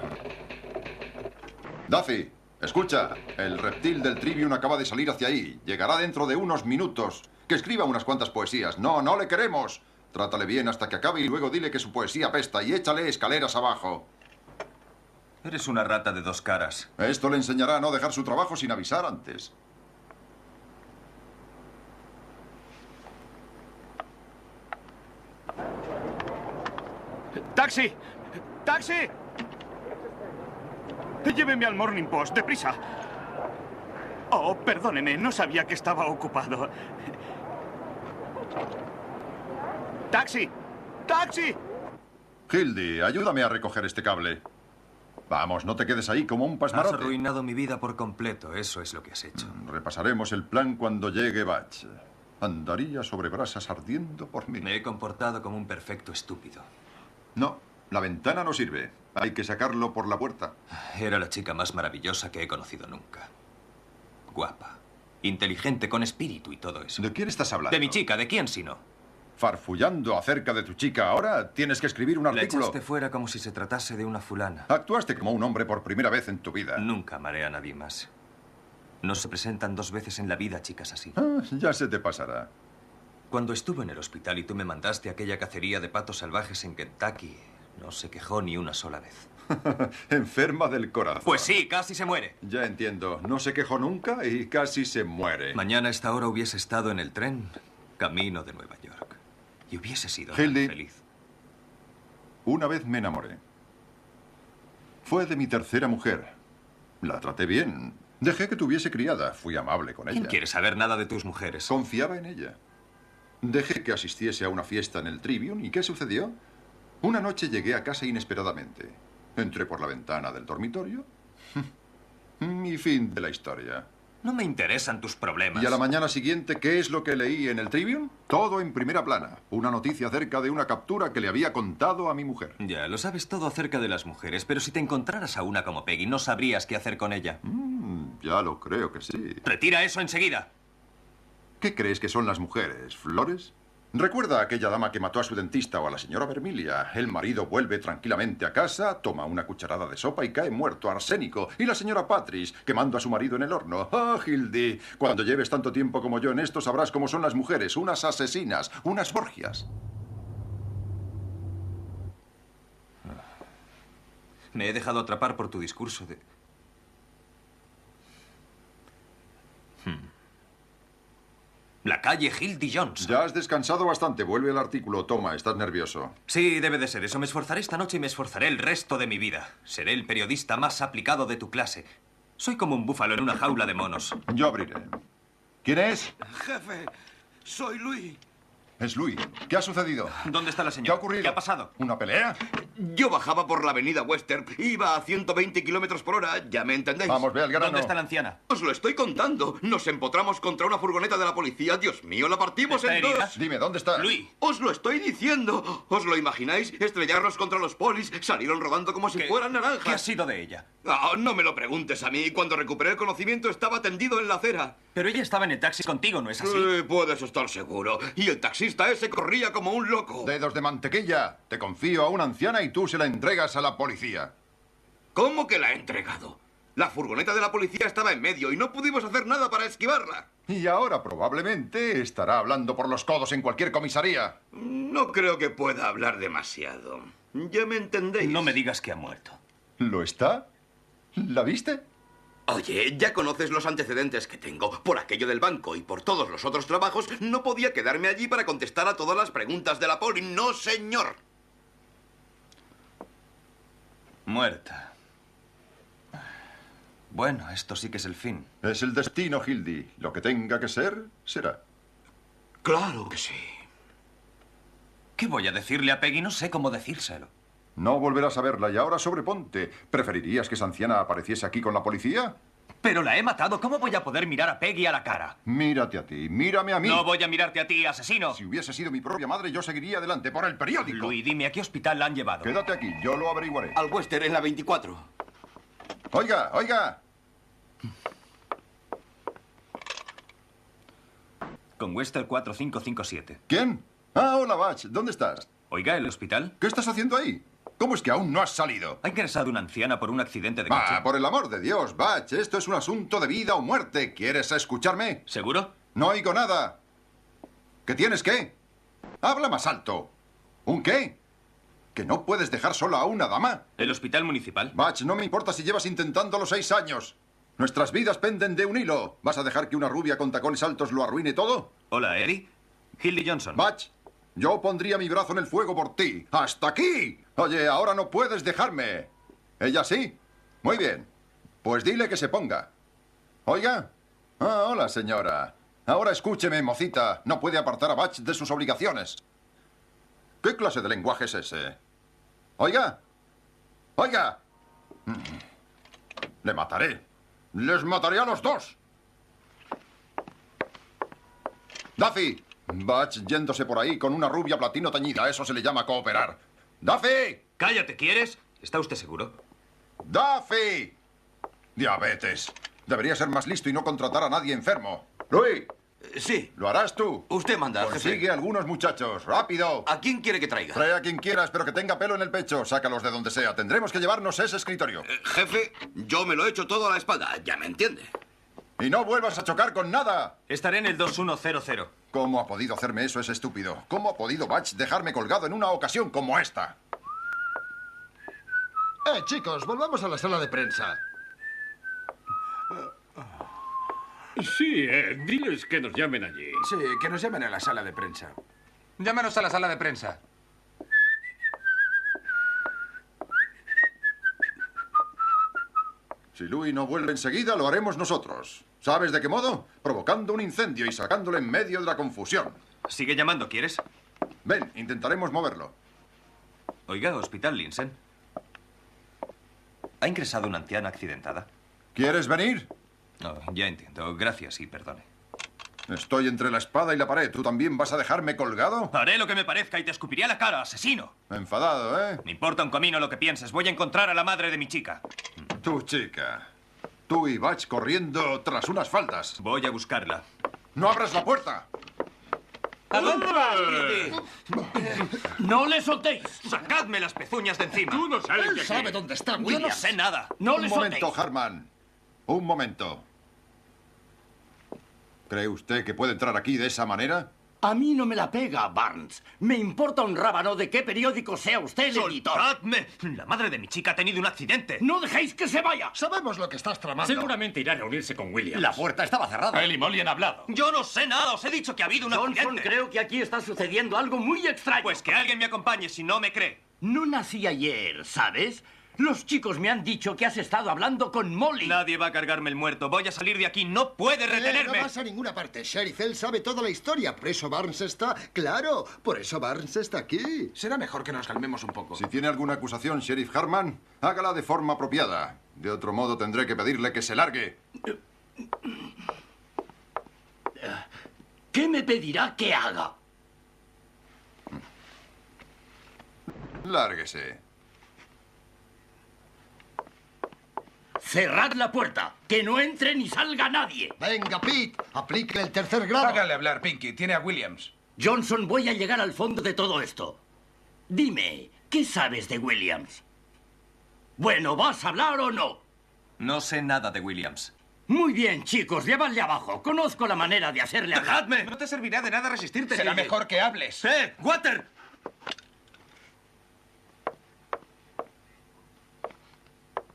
Duffy, escucha. El reptil del Tribune acaba de salir hacia ahí. Llegará dentro de unos minutos. Que escriba unas cuantas poesías. No, no le queremos. Trátale bien hasta que acabe y luego dile que su poesía apesta y échale escaleras abajo. Eres una rata de dos caras. Esto le enseñará a no dejar su trabajo sin avisar antes. ¡Taxi! ¡Taxi! Lléveme al Morning Post, deprisa. Oh, perdóneme, no sabía que estaba ocupado. ¡Taxi! ¡Taxi! Hildy, ayúdame a recoger este cable. Vamos, no te quedes ahí como un pasmarote. Has arruinado mi vida por completo, eso es lo que has hecho. Repasaremos el plan cuando llegue Batch. Andaría sobre brasas ardiendo por mí. Me he comportado como un perfecto estúpido. No, la ventana no sirve. Hay que sacarlo por la puerta. Era la chica más maravillosa que he conocido nunca. Guapa, inteligente, con espíritu y todo eso. ¿De quién estás hablando? De mi chica, ¿de quién si no? Farfullando acerca de tu chica ahora, tienes que escribir un artículo. La echaste fuera como si se tratase de una fulana. Actuaste como un hombre por primera vez en tu vida. Nunca amaré a nadie más. No se presentan dos veces en la vida chicas así. Ya se te pasará. Cuando estuve en el hospital y tú me mandaste a aquella cacería de patos salvajes en Kentucky, no se quejó ni una sola vez. Enferma del corazón. Pues sí, casi se muere. Ya entiendo. No se quejó nunca y casi se muere. Mañana a esta hora hubiese estado en el tren, camino de Nueva York. Y hubiese sido Hildy, feliz. Una vez me enamoré. Fue de mi tercera mujer. La traté bien. Dejé que tuviese criada. Fui amable con ella. ¿Quién quiere saber nada de tus mujeres? Confiaba en ella. Dejé que asistiese a una fiesta en el Tribune. ¿Y qué sucedió? Una noche llegué a casa inesperadamente. Entré por la ventana del dormitorio. Mi fin de la historia. No me interesan tus problemas. Y a la mañana siguiente, ¿qué es lo que leí en el Tribune? Todo en primera plana. Una noticia acerca de una captura que le había contado a mi mujer. Ya, lo sabes todo acerca de las mujeres, pero si te encontraras a una como Peggy, no sabrías qué hacer con ella. Ya lo creo que sí. ¡Retira eso enseguida! ¿Qué crees que son las mujeres? ¿Flores? Recuerda a aquella dama que mató a su dentista o a la señora Vermilia. El marido vuelve tranquilamente a casa, toma una cucharada de sopa y cae muerto arsénico. Y la señora Patrice, quemando a su marido en el horno. ¡Ah, Hildy! Cuando lleves tanto tiempo como yo en esto, sabrás cómo son las mujeres. Unas asesinas, unas borgias. Me he dejado atrapar por tu discurso de... La calle Hildy Johnson. Ya has descansado bastante. Vuelve al artículo. Toma, estás nervioso. Sí, debe de ser eso. Me esforzaré esta noche y me esforzaré el resto de mi vida. Seré el periodista más aplicado de tu clase. Soy como un búfalo en una jaula de monos. Yo abriré. ¿Quién es? Jefe, soy Louis. Es Louis. ¿Qué ha sucedido? ¿Dónde está la señora? ¿Qué ha ocurrido? ¿Qué ha pasado? ¿Una pelea? Yo bajaba por la avenida Western. Iba a 120 kilómetros por hora. ¿Ya me entendéis? Vamos, ve al grano. ¿Dónde está la anciana? Os lo estoy contando. Nos empotramos contra una furgoneta de la policía. Dios mío, la partimos ¿Está en herida? dos. Dime, ¿dónde está? Louis. Os lo estoy diciendo. ¿Os lo imagináis? Estrellarnos contra los polis. Salieron rodando como si fueran naranjas. ¿Qué ha sido de ella? No me lo preguntes a mí. Cuando recuperé el conocimiento estaba tendido en la acera. Pero ella estaba en el taxi contigo, ¿no es así? Puedes estar seguro. Y el taxista ese corría como un loco. Dedos de mantequilla. Te confío a una anciana y tú se la entregas a la policía. ¿Cómo que la he entregado? La furgoneta de la policía estaba en medio y no pudimos hacer nada para esquivarla. Y ahora probablemente estará hablando por los codos en cualquier comisaría. No creo que pueda hablar demasiado. ¿Ya me entendéis? No me digas que ha muerto. ¿Lo está? ¿La viste? Oye, ya conoces los antecedentes que tengo. Por aquello del banco y por todos los otros trabajos, no podía quedarme allí para contestar a todas las preguntas de la poli. ¡No, señor! Muerta. Bueno, esto sí que es el fin. Es el destino, Hildy. Lo que tenga que ser, será. Claro que sí. ¿Qué voy a decirle a Peggy? No sé cómo decírselo. No volverás a verla y ahora sobreponte. ¿Preferirías que esa anciana apareciese aquí con la policía? Pero la he matado. ¿Cómo voy a poder mirar a Peggy a la cara? Mírate a ti, mírame a mí. No voy a mirarte a ti, asesino. Si hubiese sido mi propia madre, yo seguiría adelante por el periódico. Louis, dime, ¿a qué hospital la han llevado? Quédate aquí, yo lo averiguaré. Al Western en la 24. Oiga, oiga. Con Western 4557. ¿Quién? Ah, hola, Batch. ¿Dónde estás? Oiga, ¿el hospital? ¿Qué estás haciendo ahí? ¿Cómo es que aún no has salido? Ha ingresado una anciana por un accidente de coche. Por el amor de Dios, Batch, esto es un asunto de vida o muerte. ¿Quieres escucharme? ¿Seguro? No oigo nada. ¿Qué tienes qué? Habla más alto. ¿Un qué? ¿Que no puedes dejar sola a una dama? ¿El hospital municipal? Batch, no me importa si llevas intentándolo 6 años. Nuestras vidas penden de un hilo. ¿Vas a dejar que una rubia con tacones altos lo arruine todo? Hola, Eddie. Hildy Johnson. Batch, yo pondría mi brazo en el fuego por ti. ¡Hasta aquí! Oye, ahora no puedes dejarme. ¿Ella sí? Muy bien. Pues dile que se ponga. ¿Oiga? Hola, señora. Ahora escúcheme, mocita. No puede apartar a Batch de sus obligaciones. ¿Qué clase de lenguaje es ese? ¿Oiga? ¡Oiga! Le mataré. ¡Les mataré a los dos! ¡Duffy! Batch yéndose por ahí con una rubia platino teñida. Eso se le llama cooperar. ¡Duffy! Cállate, ¿quieres? ¿Está usted seguro? ¡Duffy! Diabetes. Debería ser más listo y no contratar a nadie enfermo. ¡Luis! Sí. ¿Lo harás tú? Usted manda, Consigue jefe. algunos muchachos. ¡Rápido! ¿A quién quiere que traiga? Trae a quien quieras, pero que tenga pelo en el pecho. Sácalos de donde sea. Tendremos que llevarnos ese escritorio. Jefe, yo me lo he hecho todo a la espalda. Ya me entiende. Y no vuelvas a chocar con nada. Estaré en el 2100. ¿Cómo ha podido hacerme eso ese estúpido? ¿Cómo ha podido Batch dejarme colgado en una ocasión como esta? Chicos, volvamos a la sala de prensa. Sí, diles que nos llamen allí. Sí, que nos llamen a la sala de prensa. Llámanos a la sala de prensa. Si Louis no vuelve enseguida, lo haremos nosotros. ¿Sabes de qué modo? Provocando un incendio y sacándole en medio de la confusión. Sigue llamando, ¿quieres? Ven, intentaremos moverlo. Oiga, Hospital Linsen. ¿Ha ingresado una anciana accidentada? ¿Quieres venir? No, ya entiendo. Gracias y perdone. Estoy entre la espada y la pared. ¿Tú también vas a dejarme colgado? Haré lo que me parezca y te escupiré a la cara, asesino. Enfadado, ¿eh? Me importa un comino lo que pienses. Voy a encontrar a la madre de mi chica. Tu chica. Tú y Batch corriendo tras unas faldas. Voy a buscarla. ¡No abras la puerta! ¿A dónde vas, ¡No le soltéis! ¡Sacadme las pezuñas de encima! Tú no sales de aquí. ¿Sabe dónde está Yo Williams? no sé nada. ¡No Un le momento, soltéis! Harman. Un momento. ¿Cree usted que puede entrar aquí de esa manera? A mí no me la pega, Barnes. Me importa un rábano de qué periódico sea usted el editor. ¡Soltadme! La madre de mi chica ha tenido un accidente. ¡No dejéis que se vaya! Sabemos lo que estás tramando. Seguramente irá a reunirse con Williams. La puerta estaba cerrada. Él y Molly han hablado. Yo no sé nada. Os he dicho que ha habido un Johnson, accidente. creo que aquí está sucediendo algo muy extraño. Pues que alguien me acompañe si no me cree. No nací ayer, ¿sabes? Los chicos me han dicho que has estado hablando con Molly. Nadie va a cargarme el muerto. Voy a salir de aquí. No puede retenerme. No vas a ninguna parte, Sheriff. Él sabe toda la historia. Por eso Barnes está... Claro, por eso Barnes está aquí. Será mejor que nos calmemos un poco. Si tiene alguna acusación, Sheriff Harman, hágala de forma apropiada. De otro modo tendré que pedirle que se largue. ¿Qué me pedirá que haga? Lárguese. Cerrad la puerta. Que no entre ni salga nadie. Venga, Pete, aplique el tercer grado. Hágale hablar, Pinky. Tiene a Williams. Johnson, voy a llegar al fondo de todo esto. Dime, ¿qué sabes de Williams? Bueno, ¿vas a hablar o no? No sé nada de Williams. Muy bien, chicos, llevadle abajo. Conozco la manera de hacerle hablar. ¡Dejadme! No te servirá de nada resistirte. Será Hildy. mejor que hables. ¡Water!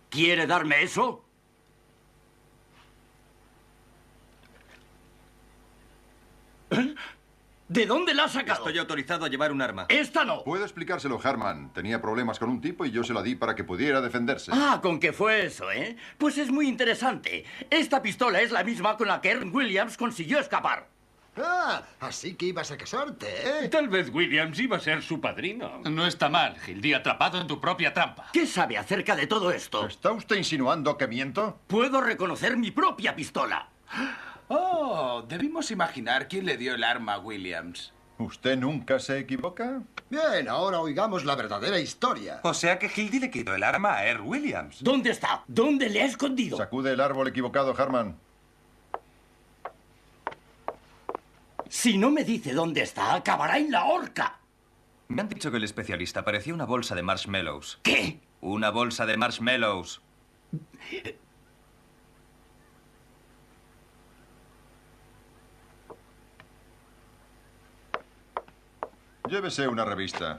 ¿Quiere darme eso? ¿De dónde la has sacado? Estoy autorizado a llevar un arma. Esta no. Puedo explicárselo, Harman. Tenía problemas con un tipo y yo se la di para que pudiera defenderse. Ah, ¿con qué fue eso, eh? Pues es muy interesante. Esta pistola es la misma con la que Ern Williams consiguió escapar. Ah, así que ibas a casarte, ¿eh? Tal vez Williams iba a ser su padrino. No está mal, Hildy, atrapado en tu propia trampa. ¿Qué sabe acerca de todo esto? ¿Está usted insinuando que miento? Puedo reconocer mi propia pistola. Oh, debimos imaginar quién le dio el arma a Williams. ¿Usted nunca se equivoca? Bien, ahora oigamos la verdadera historia. O sea que Hildy le quitó el arma a Earl Williams. ¿Dónde está? ¿Dónde le ha escondido? Sacude el árbol equivocado, Harman. Si no me dice dónde está, acabará en la horca. Me han dicho que el especialista parecía una bolsa de marshmallows. ¿Qué? Una bolsa de marshmallows. Llévese una revista.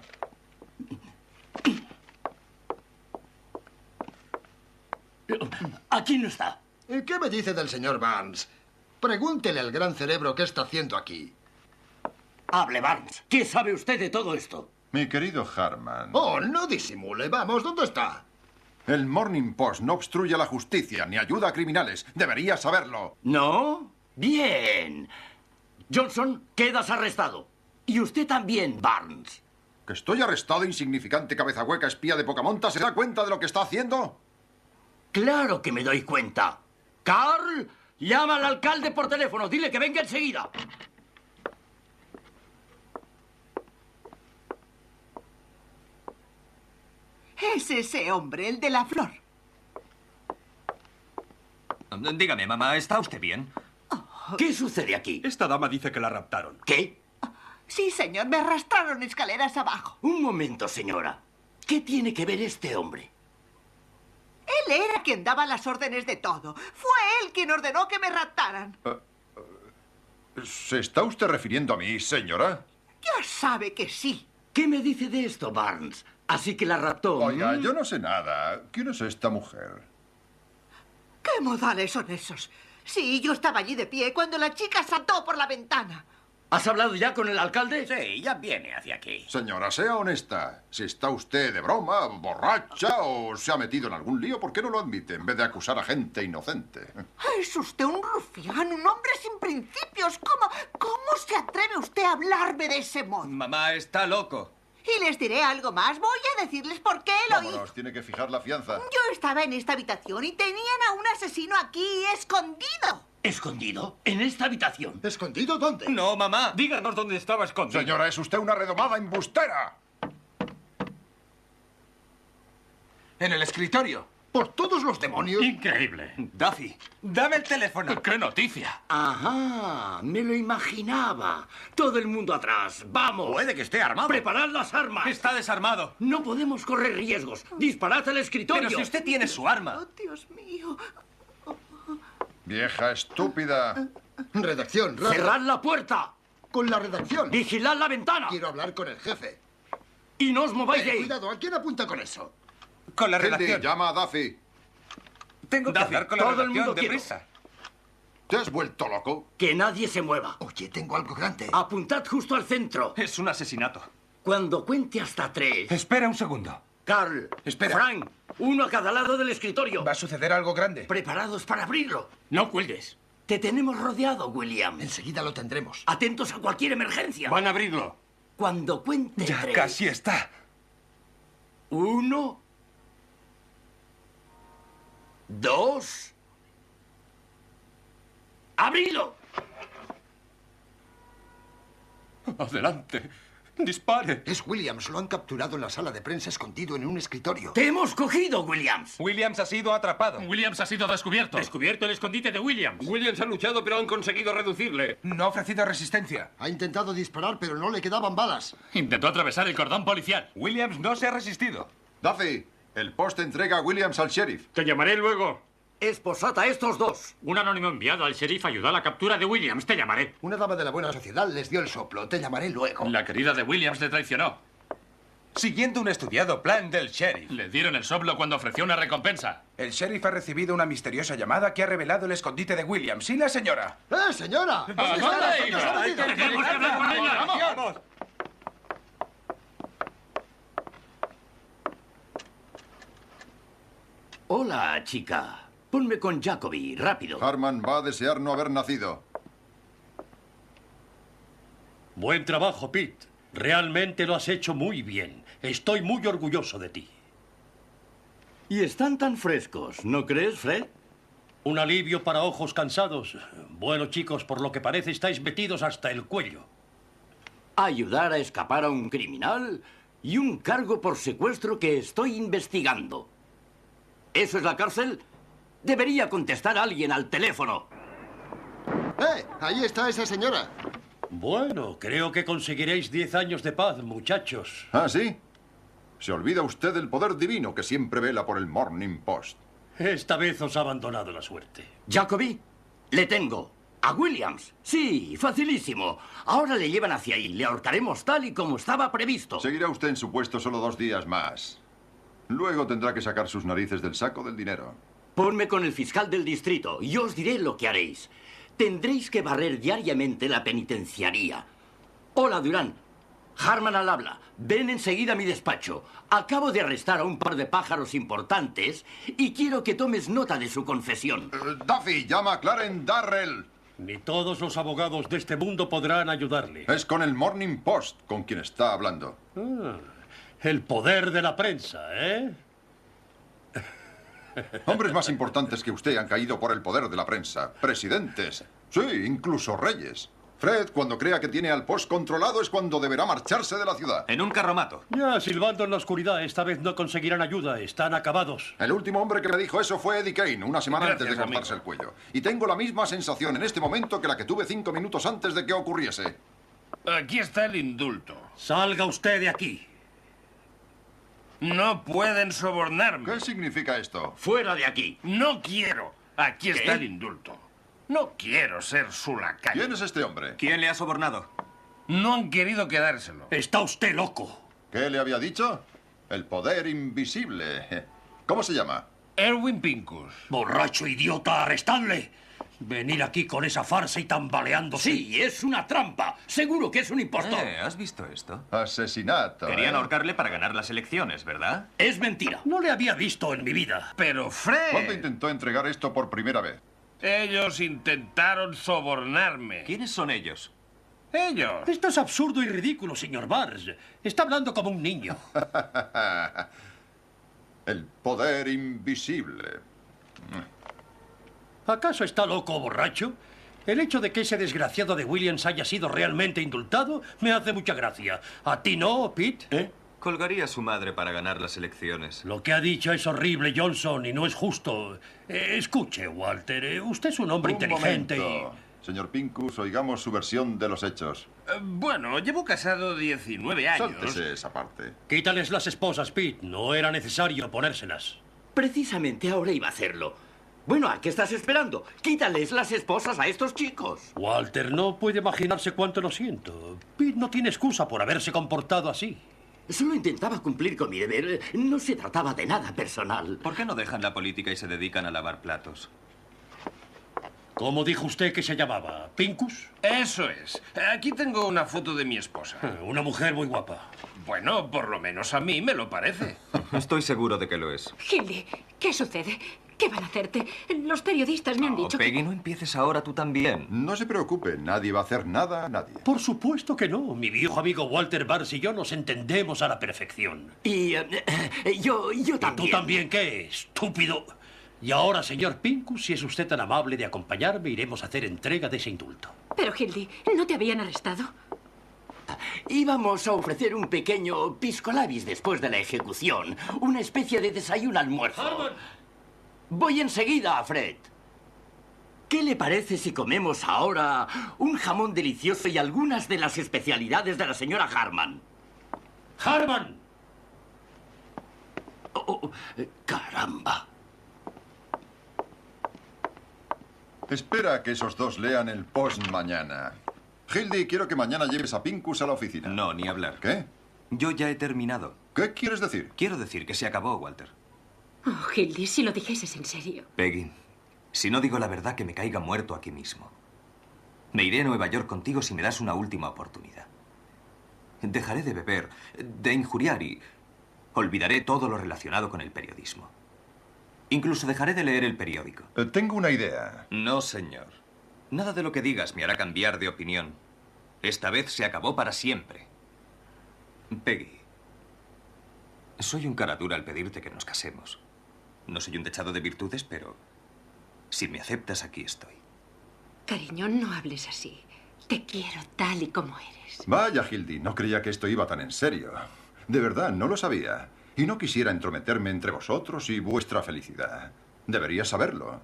Aquí no está. ¿Y qué me dice del señor Barnes? Pregúntele al gran cerebro qué está haciendo aquí. Hable, Barnes. ¿Qué sabe usted de todo esto? Mi querido Harman. Oh, no disimule. Vamos, ¿dónde está? El Morning Post no obstruye la justicia ni ayuda a criminales. Debería saberlo. ¿No? Bien. Johnson, quedas arrestado. Y usted también, Barnes. ¿Que estoy arrestado, insignificante cabeza hueca, espía de poca monta? ¿Se da cuenta de lo que está haciendo? Claro que me doy cuenta. Carl, llama al alcalde por teléfono. Dile que venga enseguida. Es ese hombre, el de la flor. Dígame, mamá, ¿está usted bien? ¿Qué sucede aquí? Esta dama dice que la raptaron. ¿Qué? Sí, señor, me arrastraron escaleras abajo. Un momento, señora. ¿Qué tiene que ver este hombre? Él era quien daba las órdenes de todo. Fue él quien ordenó que me raptaran. ¿Se está usted refiriendo a mí, señora? Ya sabe que sí. ¿Qué me dice de esto, Barnes? Así que la raptó. Oiga, yo no sé nada. ¿Quién es esta mujer? ¿Qué modales son esos? Sí, yo estaba allí de pie cuando la chica saltó por la ventana. ¿Has hablado ya con el alcalde? Sí, ya viene hacia aquí. Señora, sea honesta. Si está usted de broma, borracha o se ha metido en algún lío, ¿por qué no lo admite en vez de acusar a gente inocente? Es usted un rufián, un hombre sin principios. ¿Cómo se atreve usted a hablarme de ese modo? Mamá, está loco. Y les diré algo más. Voy a decirles por qué lo hice. Vámonos, tiene que fijar la fianza. Yo estaba en esta habitación y tenían a un asesino aquí, escondido. ¿Escondido? ¿En esta habitación? ¿Escondido dónde? No, mamá. Díganos dónde estaba escondido. Señora, es usted una redomada embustera. En el escritorio. ¡Por todos los demonios! Increíble. Duffy, dame el teléfono. ¡Qué noticia! Ajá, me lo imaginaba. Todo el mundo atrás. ¡Vamos! Puede que esté armado. ¡Preparad las armas! Está desarmado. No podemos correr riesgos. ¡Disparad al escritorio! Pero si usted tiene su arma. Oh, Dios mío. Vieja estúpida. Redacción, rápido. ¡Cerrad la puerta! Con la redacción. ¡Vigilad la ventana! Quiero hablar con el jefe. ¡Y no os mováis de ahí! Cuidado, ¿a quién apunta con eso? Con la Hildy, redacción. llama a Duffy. Tengo que Duffy, hablar con la todo el redacción, mundo quiero. deprisa. ¿Te has vuelto loco? ¡Que nadie se mueva! Oye, tengo algo grande. Apuntad justo al centro. Es un asesinato. Cuando cuente hasta 3... Espera un segundo. Carl, Espera. Frank, uno a cada lado del escritorio. ¿Va a suceder algo grande? Preparados para abrirlo. No cuelgues. Te tenemos rodeado, William. Enseguida lo tendremos. Atentos a cualquier emergencia. Van a abrirlo. Cuando cuente Ya 3... casi está. 1... 2... ¡Abridlo! Adelante. Dispare. Es Williams. Lo han capturado en la sala de prensa escondido en un escritorio. ¡Te hemos cogido, Williams! Williams ha sido atrapado. Williams ha sido descubierto. Descubierto el escondite de Williams. Williams ha luchado, pero han conseguido reducirle. No ha ofrecido resistencia. Ha intentado disparar, pero no le quedaban balas. Intentó atravesar el cordón policial. Williams no se ha resistido. Duffy, el Post entrega a Williams al sheriff. Te llamaré luego. Esposad a estos dos. Un anónimo enviado al sheriff ayudó a la captura de Williams. Te llamaré. Una dama de la buena sociedad les dio el soplo. Te llamaré luego. La querida de Williams le traicionó. Siguiendo un estudiado plan del sheriff. Le dieron el soplo cuando ofreció una recompensa. El sheriff ha recibido una misteriosa llamada que ha revelado el escondite de Williams. ¿Y la señora? Señora! ¿Dónde ¿A está? dónde ¿Dónde se ha metido? Tenemos que hablar con ella. ¡Vamos! Hola, chica. Ponme con Jacoby, rápido. Harman va a desear no haber nacido. Buen trabajo, Pete. Realmente lo has hecho muy bien. Estoy muy orgulloso de ti. Y están tan frescos, ¿no crees, Fred? Un alivio para ojos cansados. Bueno, chicos, por lo que parece estáis metidos hasta el cuello. Ayudar a escapar a un criminal y un cargo por secuestro que estoy investigando. ¿Eso es la cárcel? Debería contestar alguien al teléfono. Ahí está esa señora. Bueno, creo que conseguiréis 10 años de paz, muchachos. ¿Ah, sí? Se olvida usted del poder divino que siempre vela por el Morning Post. Esta vez os ha abandonado la suerte. Jacoby, le tengo. A Williams. Sí, facilísimo. Ahora le llevan hacia ahí. Le ahorcaremos tal y como estaba previsto. Seguirá usted en su puesto solo 2 días más. Luego tendrá que sacar sus narices del saco del dinero. Ponme con el fiscal del distrito y os diré lo que haréis. Tendréis que barrer diariamente la penitenciaría. Hola, Durán. Harman al habla. Ven enseguida a mi despacho. Acabo de arrestar a un par de pájaros importantes y quiero que tomes nota de su confesión. Duffy, llama a Clarence Darrell. Ni todos los abogados de este mundo podrán ayudarle. Es con el Morning Post con quien está hablando. El poder de la prensa, ¿eh? Hombres más importantes que usted han caído por el poder de la prensa. Presidentes. Sí, incluso reyes. Fred, cuando crea que tiene al Post controlado, es cuando deberá marcharse de la ciudad. En un carromato. Ya, silbando en la oscuridad. Esta vez no conseguirán ayuda. Están acabados. El último hombre que me dijo eso fue Eddie Kane, una semana antes de cortarse el cuello. Y tengo la misma sensación en este momento que la que tuve 5 minutos antes de que ocurriese. Aquí está el indulto. Salga usted de aquí. No pueden sobornarme. ¿Qué significa esto? ¡Fuera de aquí! No quiero. Aquí está el indulto. No quiero ser su lacayo. ¿Quién es este hombre? ¿Quién le ha sobornado? No han querido quedárselo. Está usted loco. ¿Qué le había dicho? El poder invisible. ¿Cómo se llama? Erwin Pincus. Borracho idiota, arrestadle. Venir aquí con esa farsa y tambaleándose. Sí, es una trampa. Seguro que es un impostor. ¿Has visto esto? Asesinato. Querían ahorcarle para ganar las elecciones, ¿verdad? Es mentira. No le había visto en mi vida. Pero Fred... ¿Cuándo intentó entregar esto por primera vez? Ellos intentaron sobornarme. ¿Quiénes son ellos? Ellos. Esto es absurdo y ridículo, señor Barnes. Está hablando como un niño. El poder invisible. ¿Acaso está loco o borracho? El hecho de que ese desgraciado de Williams haya sido realmente indultado me hace mucha gracia. ¿A ti no, Pete? Colgaría a su madre para ganar las elecciones. Lo que ha dicho es horrible, Johnson, y no es justo. Escuche, Walter, usted es un hombre inteligente momento. Señor Pincus, oigamos su versión de los hechos. Bueno, llevo casado 19 años. Sáltese esa parte. Quítales las esposas, Pete. No era necesario ponérselas. Precisamente ahora iba a hacerlo. Bueno, ¿a qué estás esperando? Quítales las esposas a estos chicos. Walter, no puede imaginarse cuánto lo siento. Pete no tiene excusa por haberse comportado así. Solo intentaba cumplir con mi deber. No se trataba de nada personal. ¿Por qué no dejan la política y se dedican a lavar platos? ¿Cómo dijo usted que se llamaba? ¿Pincus? Eso es. Aquí tengo una foto de mi esposa. Una mujer muy guapa. Bueno, por lo menos a mí me lo parece. Estoy seguro de que lo es. Hildy, ¿qué sucede? ¿Qué van a hacerte? Los periodistas me han dicho Peggy, no empieces ahora tú también. No se preocupe, nadie va a hacer nada a nadie. Por supuesto que no. Mi viejo amigo Walter Barnes y yo nos entendemos a la perfección. Y yo también. ¿Y tú también qué, estúpido? Y ahora, señor Pincus, si es usted tan amable de acompañarme, iremos a hacer entrega de ese indulto. Pero, Hildy, ¿no te habían arrestado? Íbamos a ofrecer un pequeño pisco labis después de la ejecución. Una especie de desayuno-almuerzo. Harman. Voy enseguida, Fred. ¿Qué le parece si comemos ahora un jamón delicioso y algunas de las especialidades de la señora Harman? ¡Harman! ¡Caramba! Espera a que esos dos lean el Post mañana. Hildy, quiero que mañana lleves a Pincus a la oficina. No, ni hablar. ¿Qué? Yo ya he terminado. ¿Qué quieres decir? Quiero decir que se acabó, Walter. Oh, Hildy, si lo dijeses en serio. Peggy, si no digo la verdad, que me caiga muerto aquí mismo. Me iré a Nueva York contigo si me das una última oportunidad. Dejaré de beber, de injuriar y olvidaré todo lo relacionado con el periodismo. Incluso dejaré de leer el periódico. Tengo una idea. No, señor. Nada de lo que digas me hará cambiar de opinión. Esta vez se acabó para siempre. Peggy, soy un cara dura al pedirte que nos casemos. No soy un dechado de virtudes, pero si me aceptas, aquí estoy. Cariño, no hables así. Te quiero tal y como eres. Vaya, Hildy, no creía que esto iba tan en serio. De verdad, no lo sabía. Y no quisiera entrometerme entre vosotros y vuestra felicidad. Deberías saberlo.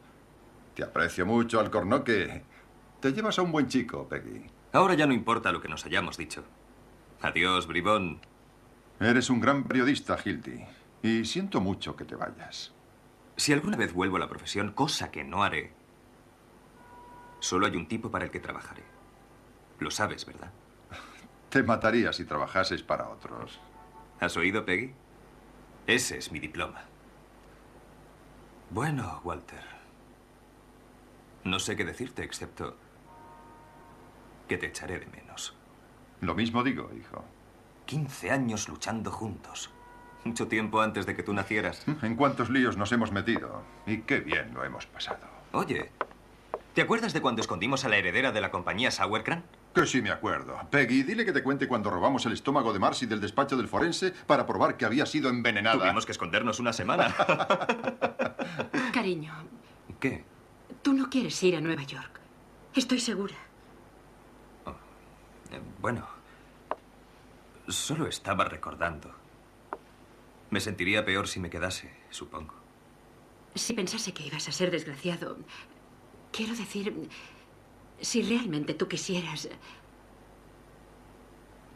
Te aprecio mucho, Alcornoque. Te llevas a un buen chico, Peggy. Ahora ya no importa lo que nos hayamos dicho. Adiós, bribón. Eres un gran periodista, Hildy. Y siento mucho que te vayas. Si alguna vez vuelvo a la profesión, cosa que no haré, solo hay un tipo para el que trabajaré. Lo sabes, ¿verdad? Te mataría si trabajases para otros. ¿Has oído, Peggy? Ese es mi diploma. Bueno, Walter. No sé qué decirte, excepto que te echaré de menos. Lo mismo digo, hijo. 15 años luchando juntos. Mucho tiempo antes de que tú nacieras. En cuántos líos nos hemos metido. Y qué bien lo hemos pasado. Oye, ¿te acuerdas de cuando escondimos a la heredera de la compañía Sauerkraut? Que sí me acuerdo. Peggy, dile que te cuente cuando robamos el estómago de Marcy del despacho del forense para probar que había sido envenenada. Tuvimos que escondernos una semana. Cariño. ¿Qué? Tú no quieres ir a Nueva York. Estoy segura. Bueno, solo estaba recordando. Me sentiría peor si me quedase, supongo. Si pensase que ibas a ser desgraciado, quiero decir, si realmente tú quisieras...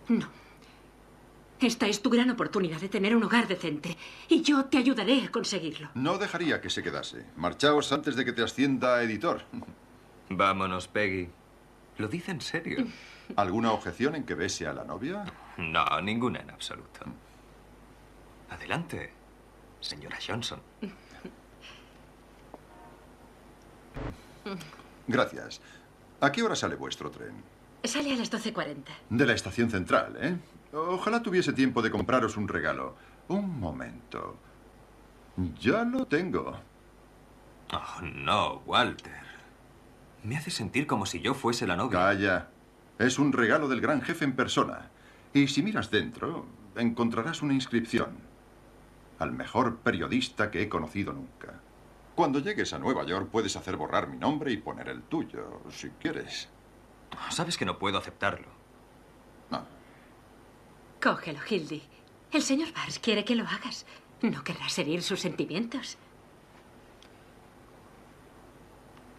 No. Esta es tu gran oportunidad de tener un hogar decente y yo te ayudaré a conseguirlo. No dejaría que se quedase. Marchaos antes de que te ascienda a editor. Vámonos, Peggy. Lo dice en serio. ¿Alguna objeción en que bese a la novia? No, ninguna en absoluto. Adelante, señora Johnson. Gracias. ¿A qué hora sale vuestro tren? Sale a las 12:40. De la estación central, ¿eh? Ojalá tuviese tiempo de compraros un regalo. Un momento. Ya lo tengo. Oh, no, Walter. Me hace sentir como si yo fuese la novia. Calla. Es un regalo del gran jefe en persona. Y si miras dentro, encontrarás una inscripción. Al mejor periodista que he conocido nunca. Cuando llegues a Nueva York puedes hacer borrar mi nombre y poner el tuyo, si quieres. Sabes que no puedo aceptarlo. No. Cógelo, Hildy. El señor Barnes quiere que lo hagas. No querrás herir sus sentimientos.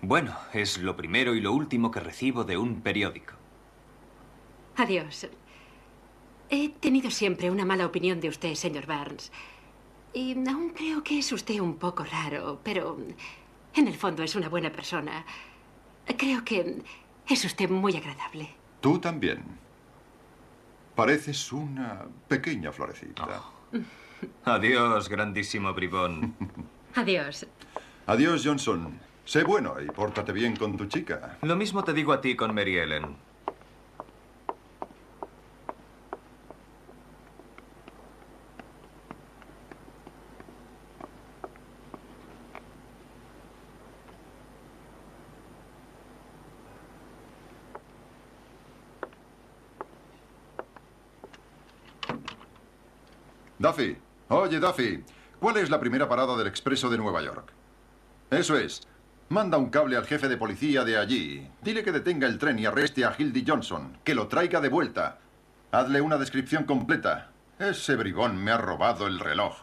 Bueno, es lo primero y lo último que recibo de un periódico. Adiós. He tenido siempre una mala opinión de usted, señor Barnes. Y aún creo que es usted un poco raro, pero en el fondo es una buena persona. Creo que es usted muy agradable. Tú también. Pareces una pequeña florecita. Oh. Adiós, grandísimo bribón. Adiós. Adiós, Johnson. Sé bueno y pórtate bien con tu chica. Lo mismo te digo a ti con Mary Ellen. Duffy. Oye, Duffy. ¿Cuál es la primera parada del expreso de Nueva York? Eso es. Manda un cable al jefe de policía de allí. Dile que detenga el tren y arreste a Hildy Johnson. Que lo traiga de vuelta. Hazle una descripción completa. Ese bribón me ha robado el reloj.